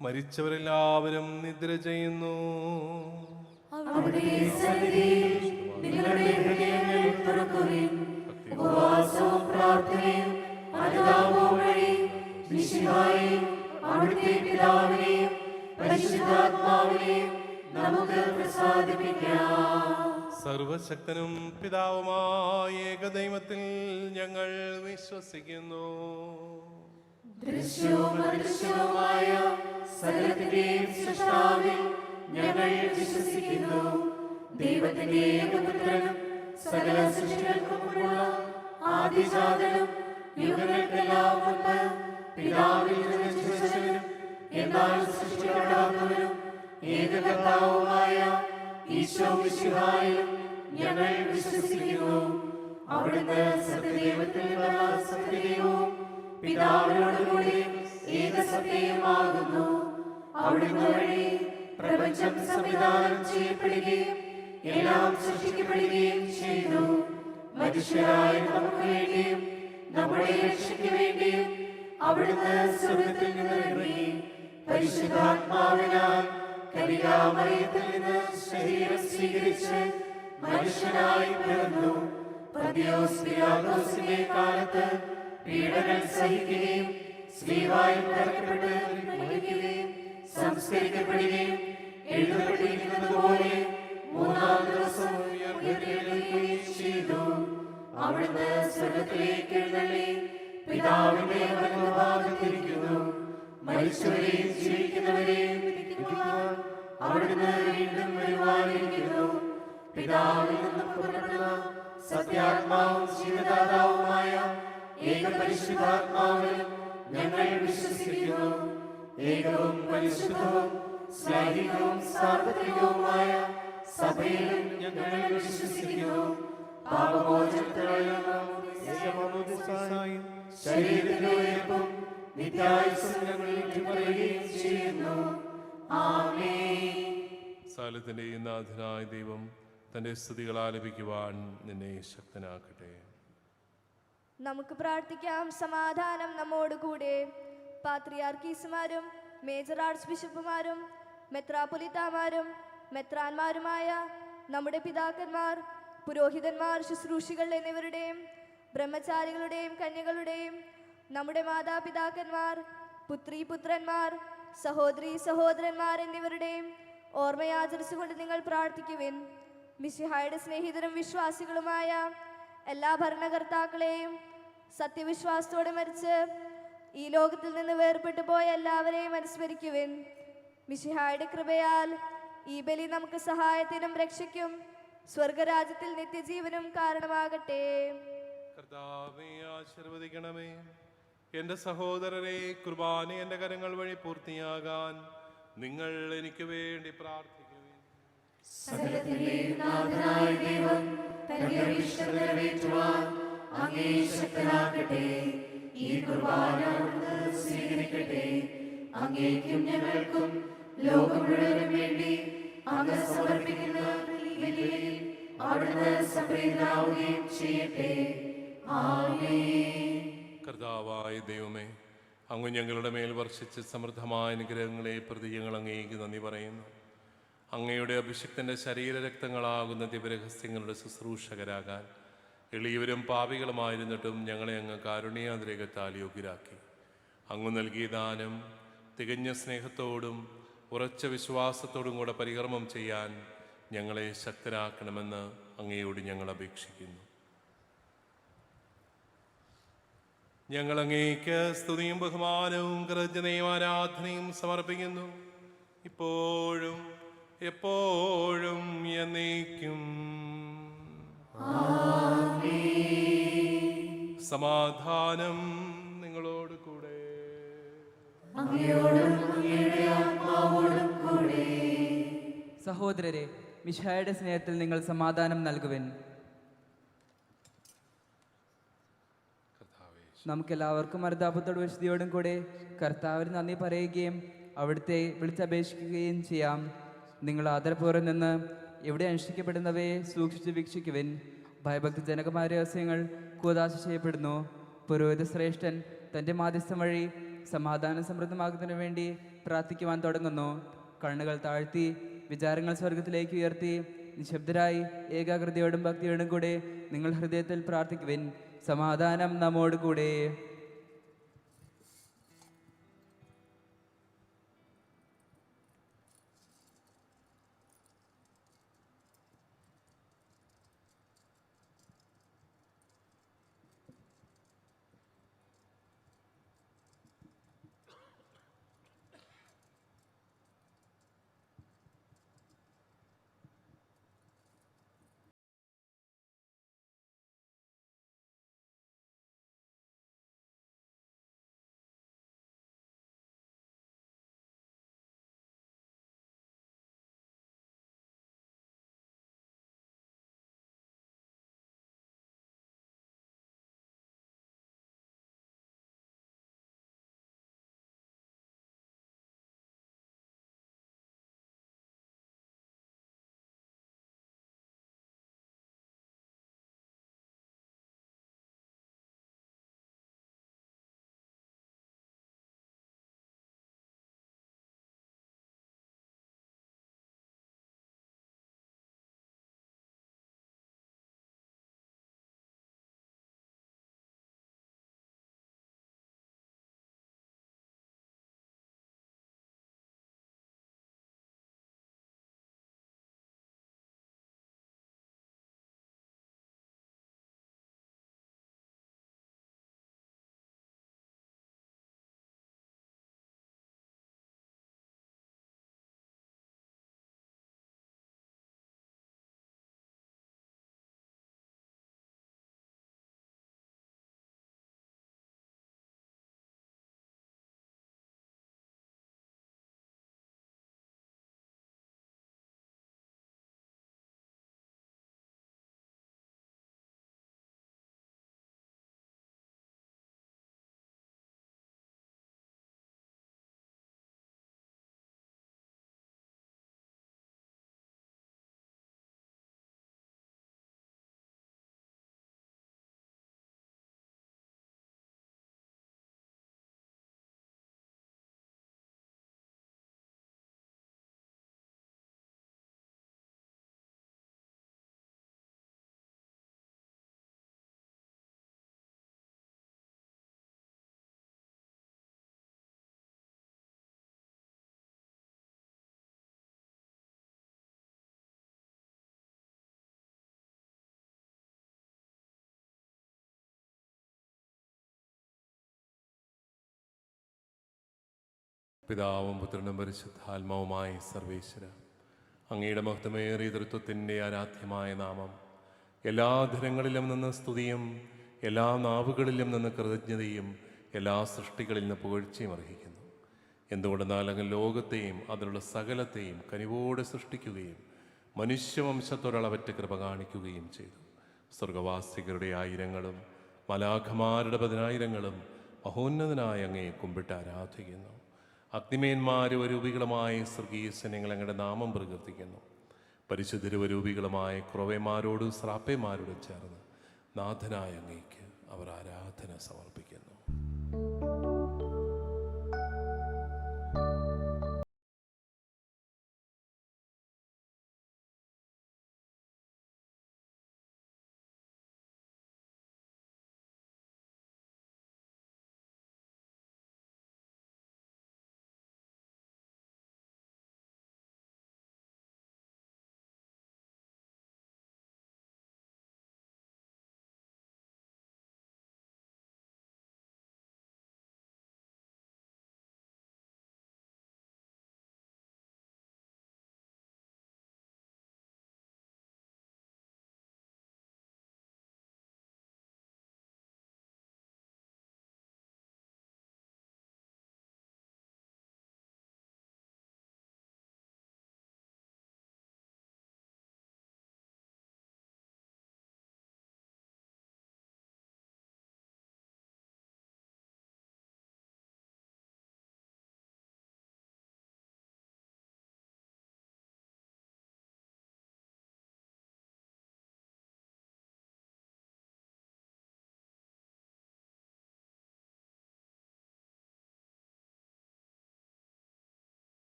മരിച്ചവരെല്ലാവരും നിദ്ര ചെയ്യുന്നു. സർവശക്തനും പിതാവുമായ ഏകദൈവത്തിൽ ഞങ്ങൾ വിശ്വസിക്കുന്നു. ദൃശ്യവും അദൃശ്യവുമായ സകലത്തിന്റെയും സൃഷ്ടാവിൽ ഞങ്ങൾ വിശ്വസിക്കുന്നു. ദൈവത്തിന്റെ ഏകപുത്രനും സകല സൃഷ്ടികൾക്കും മുമ്പുള്ള ആദിജാതനും യുഗങ്ങൾക്കെല്ലാം മുൻപ് പിതാവിൽ നിന്ന് ജനിച്ചവനും എന്നാൽ സൃഷ്ടിക്കപ്പെടാത്തവനും ഏകകർത്താവുമായ ഈശോ മിശിഹായിലും ഞങ്ങൾ വിശ്വസിക്കുന്നു. അവിടുന്ന് സത്യദൈവത്തിൽ നിന്നുള്ള സത്യദൈവവും പിതാവിനോടുകൂടി ഏകസത്യമാകുന്നു. അവിടുന്ന് വഴി പ്രപഞ്ചം സംവിധാനം ചെയ്യപ്പെടുകയും എല്ലാം സൃഷ്ടിക്കപ്പെടുകയും ചെയ്തു. മനുഷ്യരായ നമുക്ക് വേണ്ടിയും നമ്മുടെ രക്ഷയ്ക്ക് വേണ്ടിയും അവിടുന്ന് സ്വർഗ്ഗത്തിൽ നിന്ന് ഇറങ്ങി പരിശുദ്ധാത്മാവിനാൽ കന്യകാമറിയത്തിൽ നിന്ന് ശരീരം സ്വീകരിച്ച് മനുഷ്യനായി പിറന്നു. പന്തിയോസ് പിലാത്തോസിന്റെ കാലത്ത് പീഡകൾ സഹിക്കുകയും സ്ലീവായിൽ തറയ്ക്കപ്പെട്ട് മരിക്കുകയും സംസ്കരിക്കപ്പെടുകയും എഴുതപ്പെട്ടിരിക്കുന്നതുപോലെ മൂന്നാം ദിവസം ഉയർത്തെഴുന്നേൽക്കുകയും ചെയ്തു. അവിടുന്ന് സ്വർഗ്ഗത്തിലേക്ക് എഴുന്നള്ളി പിതാവിന്റെ വലത്തുഭാഗത്തിരിക്കുന്നു. മരിച്ചവരെയും ജീവിക്കുന്നവരെയും വിധിക്കുവാൻ അവിടുന്ന് വീണ്ടും വരുവാനിരിക്കുന്നു. പിതാവിൽ നിന്ന് പുറപ്പെടുന്ന സത്യാത്മാവും ജീവദാതാവുമായ ഏകപരിശുദ്ധാത്മാവിൽ ഞങ്ങൾ വിശ്വസിക്കുന്നു. ഏകവും പരിശുദ്ധവും സ്നേഹികവും സാർവത്രികവുമായ സഭയിലും ഞങ്ങൾ വിശ്വസിക്കുന്നു. പാപമോചനത്തിനായുള്ള ശരീരത്തിന്റെ ഉയർപ്പും നിത്യായുസ്സും ഞങ്ങൾ ഏറ്റുപറയുകയും ചെയ്യുന്നു. ആമേൻ. സകലത്തിന്റെ നാഥനായ ദൈവം തന്റെ സ്തുതികൾ ആലപിക്കുവാൻ നിന്നെ ശക്തനാക്കട്ടെ. നമുക്ക് പ്രാർത്ഥിക്കാം. സമാധാനം നമ്മോടുകൂടെ. പാത്രിയാർക്കീസുമാരും മേജർ ആർച്ച് ബിഷപ്പുമാരും മെത്രാപ്പൊലിത്താമാരും മെത്രാന്മാരുമായ നമ്മുടെ പിതാക്കന്മാർ, പുരോഹിതന്മാർ, ശുശ്രൂഷികൾ എന്നിവരുടെയും ബ്രഹ്മചാരികളുടെയും കന്യകളുടെയും നമ്മുടെ മാതാപിതാക്കന്മാർ, പുത്രീപുത്രന്മാർ, സഹോദരീ സഹോദരന്മാർ എന്നിവരുടെയും ഓർമ്മയാചരിച്ചുകൊണ്ട് നിങ്ങൾ പ്രാർത്ഥിക്കുവിൻ. മിശിഹായുടെ സ്നേഹിതരും വിശ്വാസികളുമായ എല്ലാ ഭരണകർത്താക്കളെയും സത്യവിശ്വാസത്തോടെ മരിച്ച് ഈ ലോകത്തിൽ നിന്ന് വേർപെട്ടു പോയ എല്ലാവരെയും അനുസ്മരിക്കുവിൻ. മിശിഹായുടെ കൃപയാൽ ഈ ബലി നമുക്ക് സഹായത്തിനും രക്ഷയ്ക്കും സ്വർഗരാജ്യത്തിൽ നിത്യജീവനും കാരണമാകട്ടെ. കർത്താവേ, ആശീർവദിക്കണമേ. എൻ്റെ സഹോദരരെ, കുർബാന എൻ്റെ കരങ്ങൾ വഴി പൂർത്തിയാകാൻ നിങ്ങൾ എനിക്ക് വേണ്ടി പ്രാർത്ഥിക്കുവിൻ. സകലത്തിന്റെയും നാഥനായ ദൈവം തന്റെ അഭീഷ്ടം നിറവേറ്റുവാൻ അങ്ങേ ശക്തനാക്കട്ടെ. ഈ കുർബാന അവിടുന്ന് സ്വീകരിക്കട്ടെ. അങ്ങേക്കും ഞങ്ങൾക്കും ലോകം മുഴുവനും വേണ്ടി അങ്ങ് സമർപ്പിക്കുന്ന ബലിയിൽ അവിടുന്ന് സംപ്രീതനാവുകയും ചെയ്യട്ടെ. ആമേൻ. കർത്താവായ ദൈവമേ, അങ്ങ് ഞങ്ങളുടെ മേൽ വർഷിച്ച സമൃദ്ധമായ അനുഗ്രഹങ്ങളെ പ്രതി ഞങ്ങൾ അങ്ങേക്ക് നന്ദി പറയുന്നു. അങ്ങയുടെ അഭിഷിക്തന്റെ ശരീരരക്തങ്ങളാകുന്ന ദിവ്യരഹസ്യങ്ങളുടെ ശുശ്രൂഷകരാകാൻ എളിയവരും പാപികളുമായിരുന്നിട്ടും ഞങ്ങളെ അങ്ങ് കാരുണ്യാതിരേകത്താൽ യോഗ്യരാക്കി. അങ്ങ് നൽകിയ ദാനം തികഞ്ഞ സ്നേഹത്തോടും ഉറച്ച വിശ്വാസത്തോടും കൂടെ പരികർമ്മം ചെയ്യാൻ ഞങ്ങളെ ശക്തരാക്കണമെന്ന് അങ്ങയോട് ഞങ്ങൾ അപേക്ഷിക്കുന്നു. ഞങ്ങൾ അങ്ങേക്ക് സ്തുതിയും ബഹുമാനവും കൃതജ്ഞതയും ആരാധനയും സമർപ്പിക്കുന്നു, ഇപ്പോഴും എപ്പോഴും എന്നേക്കും. സമാധാനം നിങ്ങളോട് കൂടെ. സഹോദരരെ, മിശിഹായുടെ സ്നേഹത്തിൽ നിങ്ങൾ സമാധാനം നൽകുവിൻ. നമുക്കെല്ലാവർക്കും അർദ്ധാപത്തോട് വിശുദ്ധിയോടും കൂടെ കർത്താവിന് നന്ദി പറയുകയും അവിടുത്തെ വിളിച്ചപേക്ഷിക്കുകയും ചെയ്യാം. നിങ്ങൾ ആദരപൂർവ്വം നിന്ന് എവിടെ അനുഷ്ഠിക്കപ്പെടുന്നവയെ സൂക്ഷിച്ച് വീക്ഷിക്കുവിൻ. ഭയഭക്തിജനകമായ രഹസ്യങ്ങൾ കൂദാശ ചെയ്യപ്പെടുന്നു. പുരോഹിത ശ്രേഷ്ഠൻ തൻ്റെ മാധ്യസ്ഥം വഴി സമാധാനം സമൃദ്ധമാക്കുന്നതിനു വേണ്ടി പ്രാർത്ഥിക്കുവാൻ തുടങ്ങുന്നു. കണ്ണുകൾ താഴ്ത്തി വിചാരങ്ങൾ സ്വർഗത്തിലേക്ക് ഉയർത്തി നിശബ്ദരായി ഏകാഗ്രതയോടും ഭക്തിയോടും കൂടെ നിങ്ങൾ ഹൃദയത്തിൽ പ്രാർത്ഥിക്കുവിൻ. സമാധാനം നമ്മോട് കൂടെ. പിതാവും പുത്രനും പരിശുദ്ധാത്മാവുമായ സർവേശ്വര, അങ്ങയുടെ മഹത്വമേറിയ തൃത്വത്തിൻ്റെ ആരാധ്യമായ നാമം എല്ലാ ധരങ്ങളിലും നിന്ന് സ്തുതിയും എല്ലാ നാവുകളിലും നിന്ന് കൃതജ്ഞതയും എല്ലാ സൃഷ്ടികളിൽ നിന്ന് പുകഴ്ചയും അർഹിക്കുന്നു. എന്തുകൊണ്ടെന്നാൽ അങ്ങ് ലോകത്തെയും അതിലുള്ള സകലത്തെയും കനിവോടെ സൃഷ്ടിക്കുകയും മനുഷ്യവംശത്തോടളവറ്റ കൃപ കാണിക്കുകയും ചെയ്തു. സ്വർഗവാസികളുടെ ആയിരങ്ങളും മലാഖമാരുടെ 10,000ങ്ങളും മഹോന്നതനായ അങ്ങയെ കുമ്പിട്ട് ആരാധിക്കുന്നു. അഗ്നിമേന്മാരുവരൂപികളുമായ സ്വർഗീയ സൈന്യങ്ങൾ അങ്ങയുടെ നാമം പ്രകീർത്തിക്കുന്നു. പരിശുദ്ധരുവരൂപികളുമായ ക്രോവേമാരോടും സ്രാപ്പേമാരോടും ചേർന്ന് നാഥനായ അങ്ങയ്ക്ക് അവർ ആരാധന സമർപ്പിക്കുന്നു.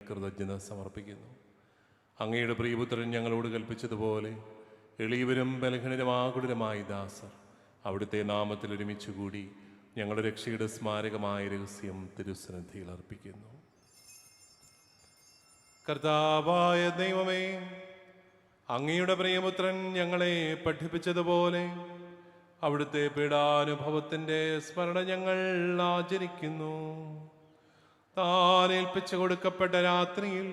കൃതജ്ഞത സമർപ്പിക്കുന്നു. അങ്ങയുടെ പ്രിയപുത്രൻ ഞങ്ങളോട് കൽപ്പിച്ചതുപോലെ എളിയവരും ബലഹീനരുമാകുലരുമായ ദാസർ അവിടുത്തെ നാമത്തിൽ ഒരുമിച്ചുകൂടി ഞങ്ങളുടെ രക്ഷയുടെ സ്മാരകമായ രഹസ്യം തിരുസന്നിധിയിൽ അർപ്പിക്കുന്നു. കർത്താവായ ദൈവമേ, അങ്ങയുടെ പ്രിയപുത്രൻ ഞങ്ങളെ പഠിപ്പിച്ചതുപോലെ അവിടുത്തെ പീഡാനുഭവത്തിൻ്റെ സ്മരണ ഞങ്ങൾ ആചരിക്കുന്നു. താൻ ഏൽപ്പിച്ചു കൊടുക്കപ്പെട്ട രാത്രിയിൽ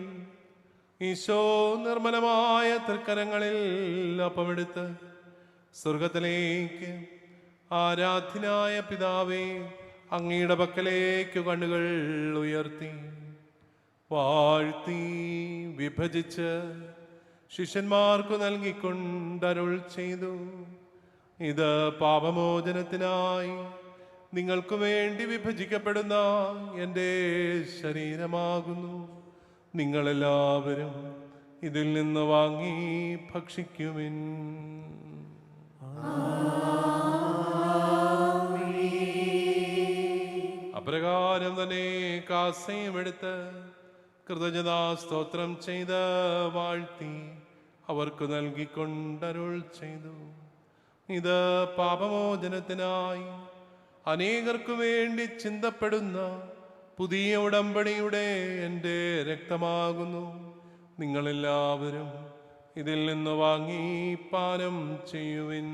ഈശോ നിർമ്മലമായ തൃക്കരങ്ങളിൽ അപ്പമെടുത്ത് സ്വർഗത്തിലേക്ക് ആരാധ്യനായ പിതാവേ അങ്ങയുടെ പക്കലേക്ക് കണ്ണുകൾ ഉയർത്തി വാഴ്ത്തി വിഭജിച്ച് ശിഷ്യന്മാർക്കു നൽകിക്കൊണ്ടരുൾ ചെയ്തു. ഇത് പാപമോചനത്തിനായി നിങ്ങൾക്ക് വേണ്ടി വിഭജിക്കപ്പെടുന്ന എൻ്റെ ശരീരമാകുന്നു. നിങ്ങളെല്ലാവരും ഇതിൽ നിന്ന് വാങ്ങി ഭക്ഷിക്കുവിൻ. അപ്രകാരം തന്നെ കാസയും എടുത്ത് കൃതജ്ഞതാ സ്തോത്രം ചെയ്ത് വാഴ്ത്തി അവർക്ക് നൽകിക്കൊണ്ടരുൾ ചെയ്തു. ഇത് പാപമോചനത്തിനായി അനേകർക്കു വേണ്ടി ചിന്തപ്പെടുന്ന പുതിയ ഉടമ്പടിയുടെ എൻ്റെ രക്തമാകുന്നു. നിങ്ങളെല്ലാവരും ഇതിൽ നിന്ന് വാങ്ങി പാനം ചെയ്യുവിൻ.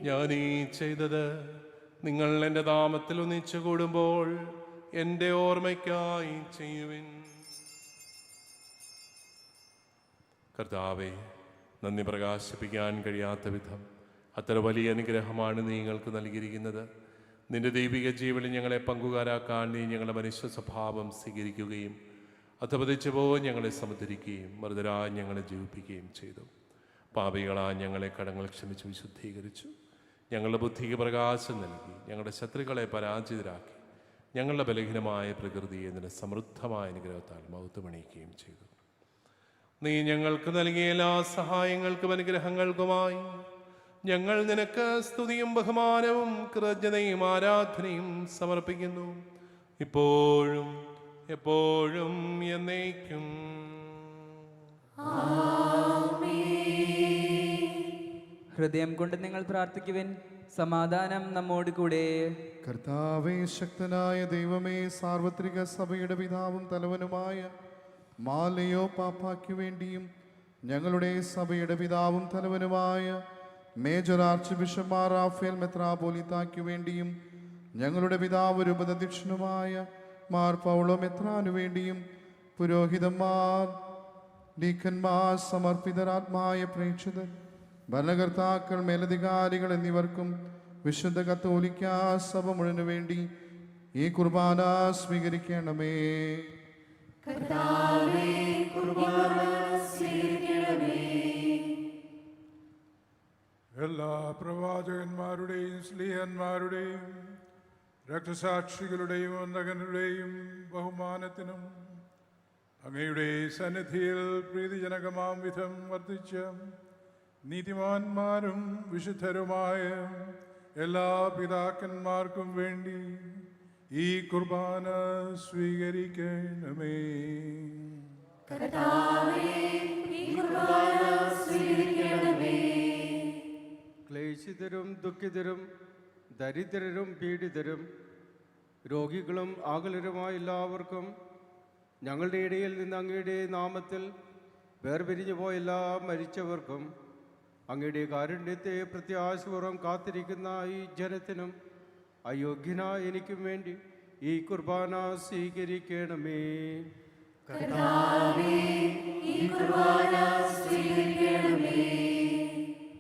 ഞാനീ ചെയ്തത് നിങ്ങൾ എൻ്റെ നാമത്തിൽ ഒന്നിച്ചു കൂടുമ്പോൾ എൻ്റെ ഓർമ്മയ്ക്കായി ചെയ്യുവിൻ. കർത്താവേ, നന്ദി പ്രകാശിപ്പിക്കാൻ കഴിയാത്ത വിധം അത്ര വലിയ അനുഗ്രഹമാണ് നീ ഞങ്ങൾക്ക് നൽകിയിരിക്കുന്നത്. നിന്റെ ദൈവിക ജീവനിൽ ഞങ്ങളെ പങ്കുകാരാക്കാൻ നീ ഞങ്ങളുടെ മനുഷ്യ സ്വഭാവം സ്വീകരിക്കുകയും അധപതിച്ചു പോയി ഞങ്ങളെ സമുദ്ധരിക്കുകയും മൃതരായി ഞങ്ങളെ ജീവിപ്പിക്കുകയും ചെയ്തു. പാപികളാ ഞങ്ങളെ കടങ്ങൾ ക്ഷമിച്ച് വിശുദ്ധീകരിച്ചു. ഞങ്ങളുടെ ബുദ്ധിക്ക് പ്രകാശം നൽകി ഞങ്ങളുടെ ശത്രുക്കളെ പരാജിതരാക്കി ഞങ്ങളുടെ ബലഹീനമായ പ്രകൃതിയെ നിന്റെ സമൃദ്ധമായ അനുഗ്രഹത്താൽ മഹത്വമണിയിക്കുകയും ചെയ്തു. നീ ഞങ്ങൾക്ക് നൽകിയ എല്ലാ സഹായങ്ങൾക്കും അനുഗ്രഹങ്ങൾക്കുമായി ഞങ്ങൾ നിനക്ക് സ്തുതിയും ബഹുമാനവും കൃതജ്ഞതയും ആരാധനയും സമർപ്പിക്കുന്നു, ഇപ്പോഴും എപ്പോഴും എന്നേക്കും. ഹൃദയം കൊണ്ട് നിങ്ങൾ പ്രാർത്ഥിക്കുവിൻ. സമാധാനം നമ്മോട് കൂടെ. കർത്താവേ, ശക്തനായ ദൈവമേ, സാർവത്രിക സഭയുടെ പിതാവും തലവനുമായ മാലയോ പാപ്പായ്ക്കു വേണ്ടിയും ഞങ്ങളുടെ സഭയുടെ പിതാവും തലവനുമായ major arch bishop Mar Raphael മെത്രാപോലിത്തായ്ക്കു വേണ്ടിയും ഞങ്ങളുടെ പിതാവ് രൂപതധ്യക്ഷനുമായ മാർ പൗളോ മെത്രാനു വേണ്ടിയും പുരോഹിതന്മാർ, ഡീക്കന്മാർ, സമർപ്പിതരാത്മായ പ്രേക്ഷിതർ, ഭരണകർത്താക്കൾ, മേലധികാരികൾ എന്നിവർക്കും വിശുദ്ധ കത്തോലിക്കാ സഭ മുഴുവനു വേണ്ടി ഈ കുർബാന സ്വീകരിക്കണമേ. എല്ലാ പ്രവാചകന്മാരുടെയും സ്ലീഹന്മാരുടെയും രക്തസാക്ഷികളുടെയും വന്ദകരുടെയും ബഹുമാനത്തിനും അങ്ങയുടെ സന്നിധിയിൽ പ്രീതിജനകമാം വിധം വർദ്ധിച്ച നീതിമാന്മാരും വിശുദ്ധരുമായ എല്ലാ പിതാക്കന്മാർക്കും വേണ്ടി ഈ കുർബാന സ്വീകരിക്കണമേ. ക്ലേശിതരും ദുഃഖിതരും ദരിദ്രരും പീഡിതരും രോഗികളും ആകുലരുമായ എല്ലാവർക്കും ഞങ്ങളുടെ ഇടയിൽ നിന്ന് അങ്ങയുടെ നാമത്തിൽ വേർപിരിഞ്ഞു പോയ എല്ലാ മരിച്ചവർക്കും അങ്ങയുടെ കാരുണ്യത്തെ പ്രത്യാശപൂർവ്വം കാത്തിരിക്കുന്ന ഈ ജനത്തിനും അയോഗ്യനായ എനിക്കും വേണ്ടി ഈ കുർബാന സ്വീകരിക്കണമേ.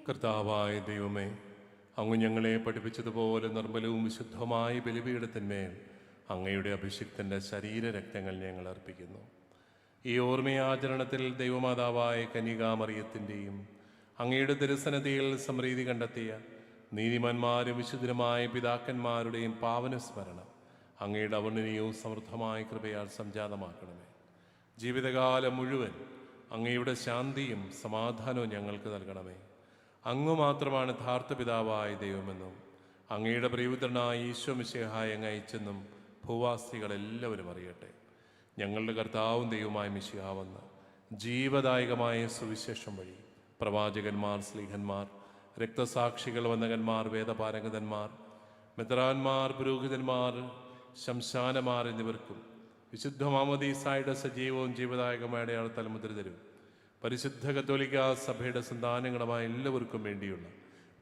കർത്താവായ ദൈവമേ, അങ്ങ് ഞങ്ങളെ പഠിപ്പിച്ചതുപോലെ നിർമ്മലവും വിശുദ്ധമായ ബലിപീഠത്തിന്മേൽ അങ്ങയുടെ അഭിഷിക്തൻ്റെ ശരീരരക്തങ്ങൾ ഞങ്ങൾ അർപ്പിക്കുന്നു. ഈ ഓർമ്മയാചരണത്തിൽ ദൈവമാതാവായ കന്യകാമറിയത്തിൻ്റെയും അങ്ങയുടെ തിരുസന്നിധിയിൽ സമൃദ്ധി കണ്ടെത്തിയ നീതിമാന്മാരും വിശുദ്ധരുമായ പിതാക്കന്മാരുടെയും പാവനസ്മരണം അങ്ങയുടെ അവർണ്ണനീയവും സമൃദ്ധമായ കൃപയാൽ സംജാതമാക്കണമേ. ജീവിതകാലം മുഴുവൻ അങ്ങയുടെ ശാന്തിയും സമാധാനവും ഞങ്ങൾക്ക് നൽകണമേ. അങ്ങ് മാത്രമാണ് യഥാർത്ഥ പിതാവായ ദൈവമെന്നും അങ്ങയുടെ പ്രിയപുത്രനായ ഈശോ മിശിഹായെ അങ്ങ് അയച്ചെന്നും ഭൂവാസികളെല്ലാവരും അറിയട്ടെ. ഞങ്ങളുടെ കർത്താവും ദൈവമായ മിശിഹാ വന്ന് ജീവദായകമായ സുവിശേഷം വഴി പ്രവാചകന്മാർ, സ്ലീഹന്മാർ, രക്തസാക്ഷികൾ, വന്ദകന്മാർ, വേദപാരംഗതന്മാർ, മെത്രാന്മാർ, പുരോഹിതന്മാർ, ശംശാനമാർ എന്നിവർക്കും വിശുദ്ധ മാമോദീസായുടെ സജീവവും ജീവദായകമായ അടയാളത്താൽ മുദ്ര തരും പരിശുദ്ധ കത്തോലിക്ക സഭയുടെ സന്താനങ്ങളുമായ എല്ലാവർക്കും വേണ്ടിയുള്ള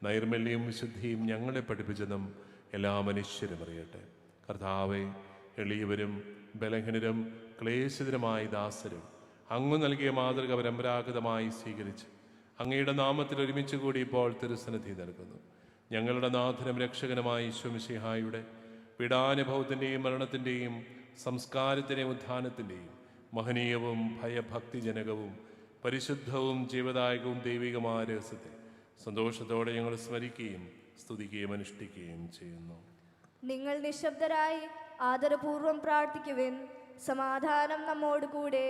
നൈർമല്യവും വിശുദ്ധിയും ഞങ്ങളെ പഠിപ്പിച്ചതും എല്ലാ മനുഷ്യരും അറിയട്ടെ. കർത്താവെ, എളിയവരും ബലഹീനരും ക്ലേശിതരുമായ ദാസരും അങ്ങ് നൽകിയ മാതൃക പരമ്പരാഗതമായി സ്വീകരിച്ച് അങ്ങയുടെ നാമത്തിൽ ഒരുമിച്ച് കൂടി ഇപ്പോൾ തിരുസന്നിധി നൽകുന്നു. ഞങ്ങളുടെ നാഥനും രക്ഷകനുമായ ഈശോ മിശിഹായുടെ പീഡാനുഭവത്തിൻ്റെയും മരണത്തിൻ്റെയും സംസ്കാരത്തിൻ്റെയും ഉത്ഥാനത്തിൻ്റെയും മഹനീയവും ഭയഭക്തിജനകവും പരിശുദ്ധവും ജീവദായകവും ദൈവികമായ രഹസ്യത്തെ സന്തോഷത്തോടെ ഞങ്ങൾ സ്മരിക്കുകയും സ്തുതിക്കുകയും അനുഷ്ഠിക്കുകയും ചെയ്യുന്നു. നിങ്ങൾ നിശബ്ദരായി ആദരപൂർവ്വം പ്രാർത്ഥിക്കുവിൻ. സമാധാനം നമ്മോട് കൂടെ.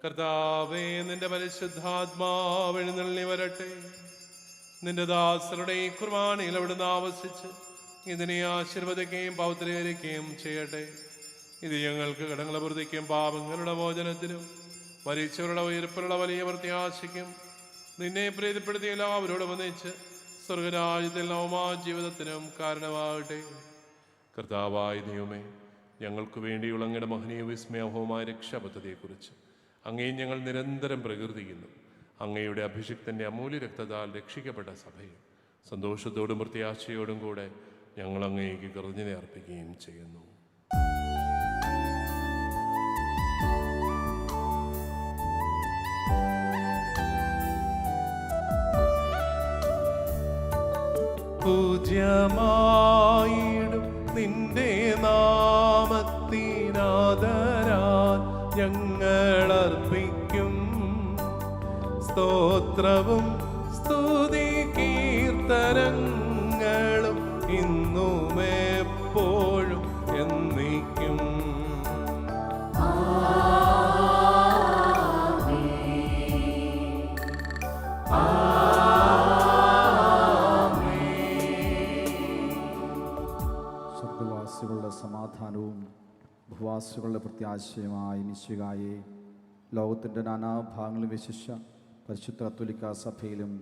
കർത്താവേ, നിന്റെ പരിശുദ്ധാത്മാവ് എഴുന്നള്ളി വരട്ടെ. നിന്റെ ദാസരുടെ ഈ കുർബാനയിൽ അവിടുന്ന് ആവസിച്ച് ഇതിനെ ആശീർവദിക്കുകയും പൗത്രീകരിക്കുകയും ചെയ്യട്ടെ. ഇത് ഞങ്ങൾക്ക് കടങ്ങളെ പ്രതിക്കും പാപങ്ങളുടെ മോചനത്തിനും മരിച്ചവരുടെ ഉയർപ്പിലുള്ള വലിയ പ്രത്യാശയ്ക്കും നിന്നെ പ്രീതിപ്പെടുത്തിയ എല്ലാവരോടും ഒന്നിച്ച് സ്വർഗരാജ്യത്തിൽ നവമാ ജീവിതത്തിനും കാരണമാകട്ടെ. കർത്താവായ ദൈവമേ, ഞങ്ങൾക്ക് വേണ്ടിയുള്ള അങ്ങയുടെ മഹനീയ വിസ്മയവുമായ രക്ഷാപദ്ധതിയെക്കുറിച്ച് അങ്ങേ ഞങ്ങൾ നിരന്തരം പ്രകീർത്തിക്കുന്നു. അങ്ങയുടെ അഭിഷിക്തൻ്റെ അമൂല്യ രക്തത്താൽ രക്ഷിക്കപ്പെട്ട സഭയെ സന്തോഷത്തോടും പ്രത്യാശയോടും കൂടെ ഞങ്ങൾ അങ്ങേക്ക് കൃതജ്ഞത അർപ്പിക്കുകയും ചെയ്യുന്നു. പൂജ്യമായിടും നിന്റെ നാമത്തിനാദരാൽ ഞങ്ങളർപ്പിക്കും സ്തോത്രവും സ്തുതി കീർത്തനങ്ങൾ സ്വർഗവാസികളുടെ സമാധാനവും ഭൂവാസികളുടെ പ്രത്യാശയുമായ മിശിഹായെ, ലോകത്തിൻ്റെ നാനാഭാഗങ്ങളിൽ വിശിഷ്ട പരിശുദ്ധ കത്തോലിക്കാ സഭയിലും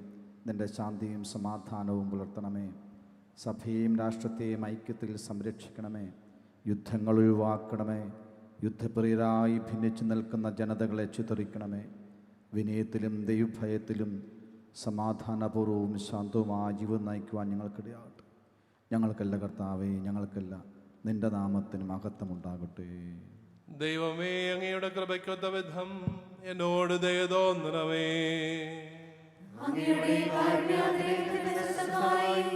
നിൻ്റെ ശാന്തിയും സമാധാനവും പുലർത്തണമേ. സഭയെയും രാഷ്ട്രത്തെയും ഐക്യത്തിൽ സംരക്ഷിക്കണമേ. യുദ്ധങ്ങൾ ഒഴിവാക്കണമേ. യുദ്ധപ്രിയരായി ഭിന്നിച്ചു നിൽക്കുന്ന ജനതകളെ ചിതറിക്കണമേ. വിനയത്തിലും ദൈവഭയത്തിലും സമാധാനപൂർവവും ശാന്തവുമായ ജീവിതം നയിക്കുവാൻ ഞങ്ങൾക്കിടയാകട്ടെ. ഞങ്ങൾക്കല്ല കർത്താവേ, ഞങ്ങൾക്കല്ല, നിന്റെ നാമത്തിന് മഹത്വമുണ്ടാകട്ടെ. ദൈവമേ, അങ്ങയുടെ കൃപയ്ക്കൊത്ത വിധം എന്നോട് ദയ തോന്നണമേ. അങ്ങയുടെ കാരുണ്യാതിരേകത്തിന് സഹായി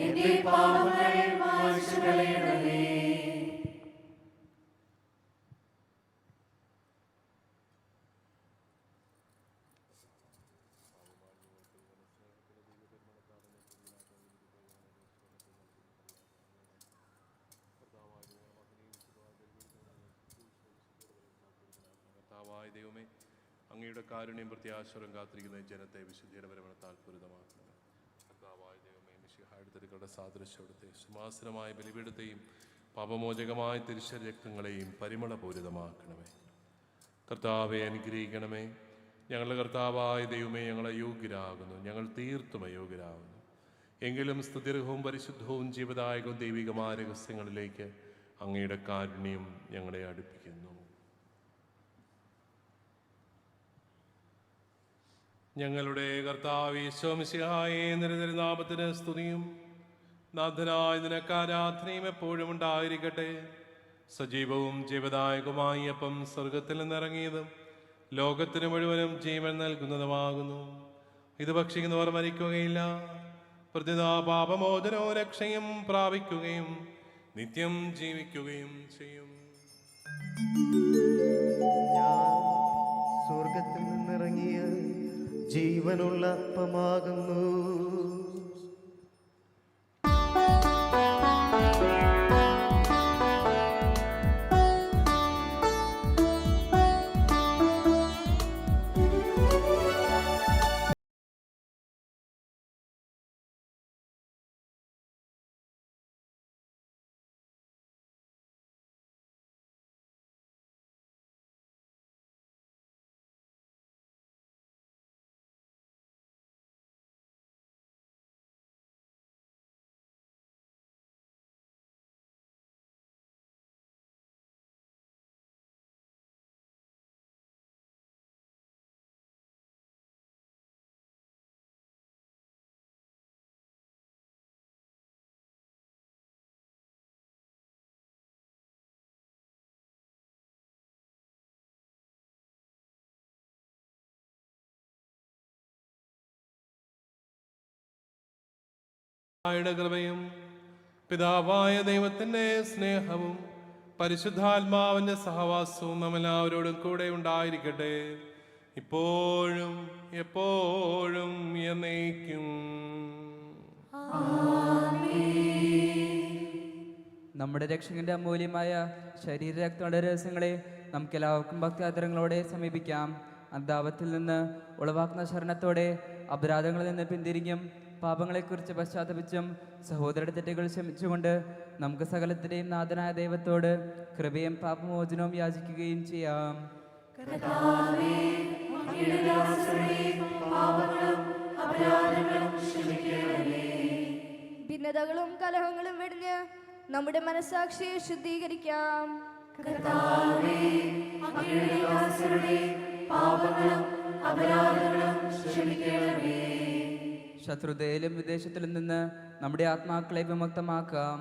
എന്റെ പാപങ്ങൾ മായ്ച്ചു കളയണമേ. ദൈവമേ, അങ്ങയുടെ കാരുണ്യം പ്രത്യാശോരം കാത്തിരിക്കുന്ന ജനത്തെ വിശുദ്ധിയുടെ പരമണത്താൽ പൂരിതമാക്കണമേ. കർത്താവായ ദൈവമേ, മിശിഹായുടെ തിരുക്കളുടെ സാദൃശ്യത്തെ സുമാസനമായ ബലിപീഠത്തെയും പാപമോചകമായ തിരുശരക്തങ്ങളെയും പരിമളപൂരിതമാക്കണമേ. കർത്താവെ അനുഗ്രഹിക്കണമേ. ഞങ്ങളുടെ കർത്താവായ ദൈവമേ, ഞങ്ങൾ അയോഗ്യരാകുന്നു, ഞങ്ങൾ തീർത്തും അയോഗ്യരാകുന്നു. എങ്കിലും സ്തുത്യർഹവും പരിശുദ്ധവും ജീവദായകവും ദൈവികമായ രഹസ്യങ്ങളിലേക്ക് അങ്ങയുടെ കാരുണ്യം ഞങ്ങളെ അടുപ്പിക്കുന്നു. ഞങ്ങളുടെ കർത്താവ് ഈശോ മിശിഹായേ, നിന്റെ നാമത്തിന് സ്തുതിയും നാഥനായ നിനക്ക് ആരാധനയും എപ്പോഴും ഉണ്ടായിരിക്കട്ടെ. സജീവവും ജീവദായകവുമായി അപ്പം സ്വർഗത്തിൽ നിന്നിറങ്ങിയതും ലോകത്തിന് മുഴുവനും ജീവൻ നൽകുന്നതുമാകുന്നു. ഇത് ഭക്ഷിക്കുന്നവർ മരിക്കുകയില്ല, പ്രതിതാ പാപമോചനവും രക്ഷയും പ്രാപിക്കുകയും നിത്യം ജീവിക്കുകയും ചെയ്യും. സ്വർഗത്തിൽ നിന്നിറങ്ങിയ ജീവനുള്ള അപ്പമാകുന്നു. കൃപയും പിതാവായ ദൈവത്തിൻ്റെ സ്നേഹവും പരിശുദ്ധാത്മാവിൻ്റെ സഹവാസവും നമ്മളെല്ലാവരോടും കൂടെ ഉണ്ടായിരിക്കട്ടെ, ഇപ്പോഴും എപ്പോഴും എന്നേക്കും. നമ്മുടെ രക്ഷകന്റെ അമൂല്യമായ ശരീരരക്തങ്ങളുടെ രഹസ്യങ്ങളെ നമുക്കെല്ലാവർക്കും ഭക്തിയാദരങ്ങളോടെ സമീപിക്കാം. അന്താപത്തിൽ നിന്ന് ഉളവാക്കുന്ന ശരണത്തോടെ അപരാധങ്ങളിൽ നിന്ന് പിന്തിരിഞ്ഞും പാപങ്ങളെക്കുറിച്ച് പശ്ചാത്തപിച്ചും സഹോദരയുടെ തെറ്റുകൾ ക്ഷമിച്ചുകൊണ്ട് നമുക്ക് സകലത്തിൻ്റെയും നാഥനായ ദൈവത്തോട് കൃപയും പാപമോചനവും യാചിക്കുകയും ചെയ്യാം. ഭിന്നതകളും കലഹങ്ങളും വെടിഞ്ഞ് നമ്മുടെ മനസാക്ഷിയെ ശുദ്ധീകരിക്കാം. ശത്രുതയിലും വിദേശത്തിലും നിന്ന് നമ്മുടെ ആത്മാക്കളെ വിമുക്തമാക്കാം.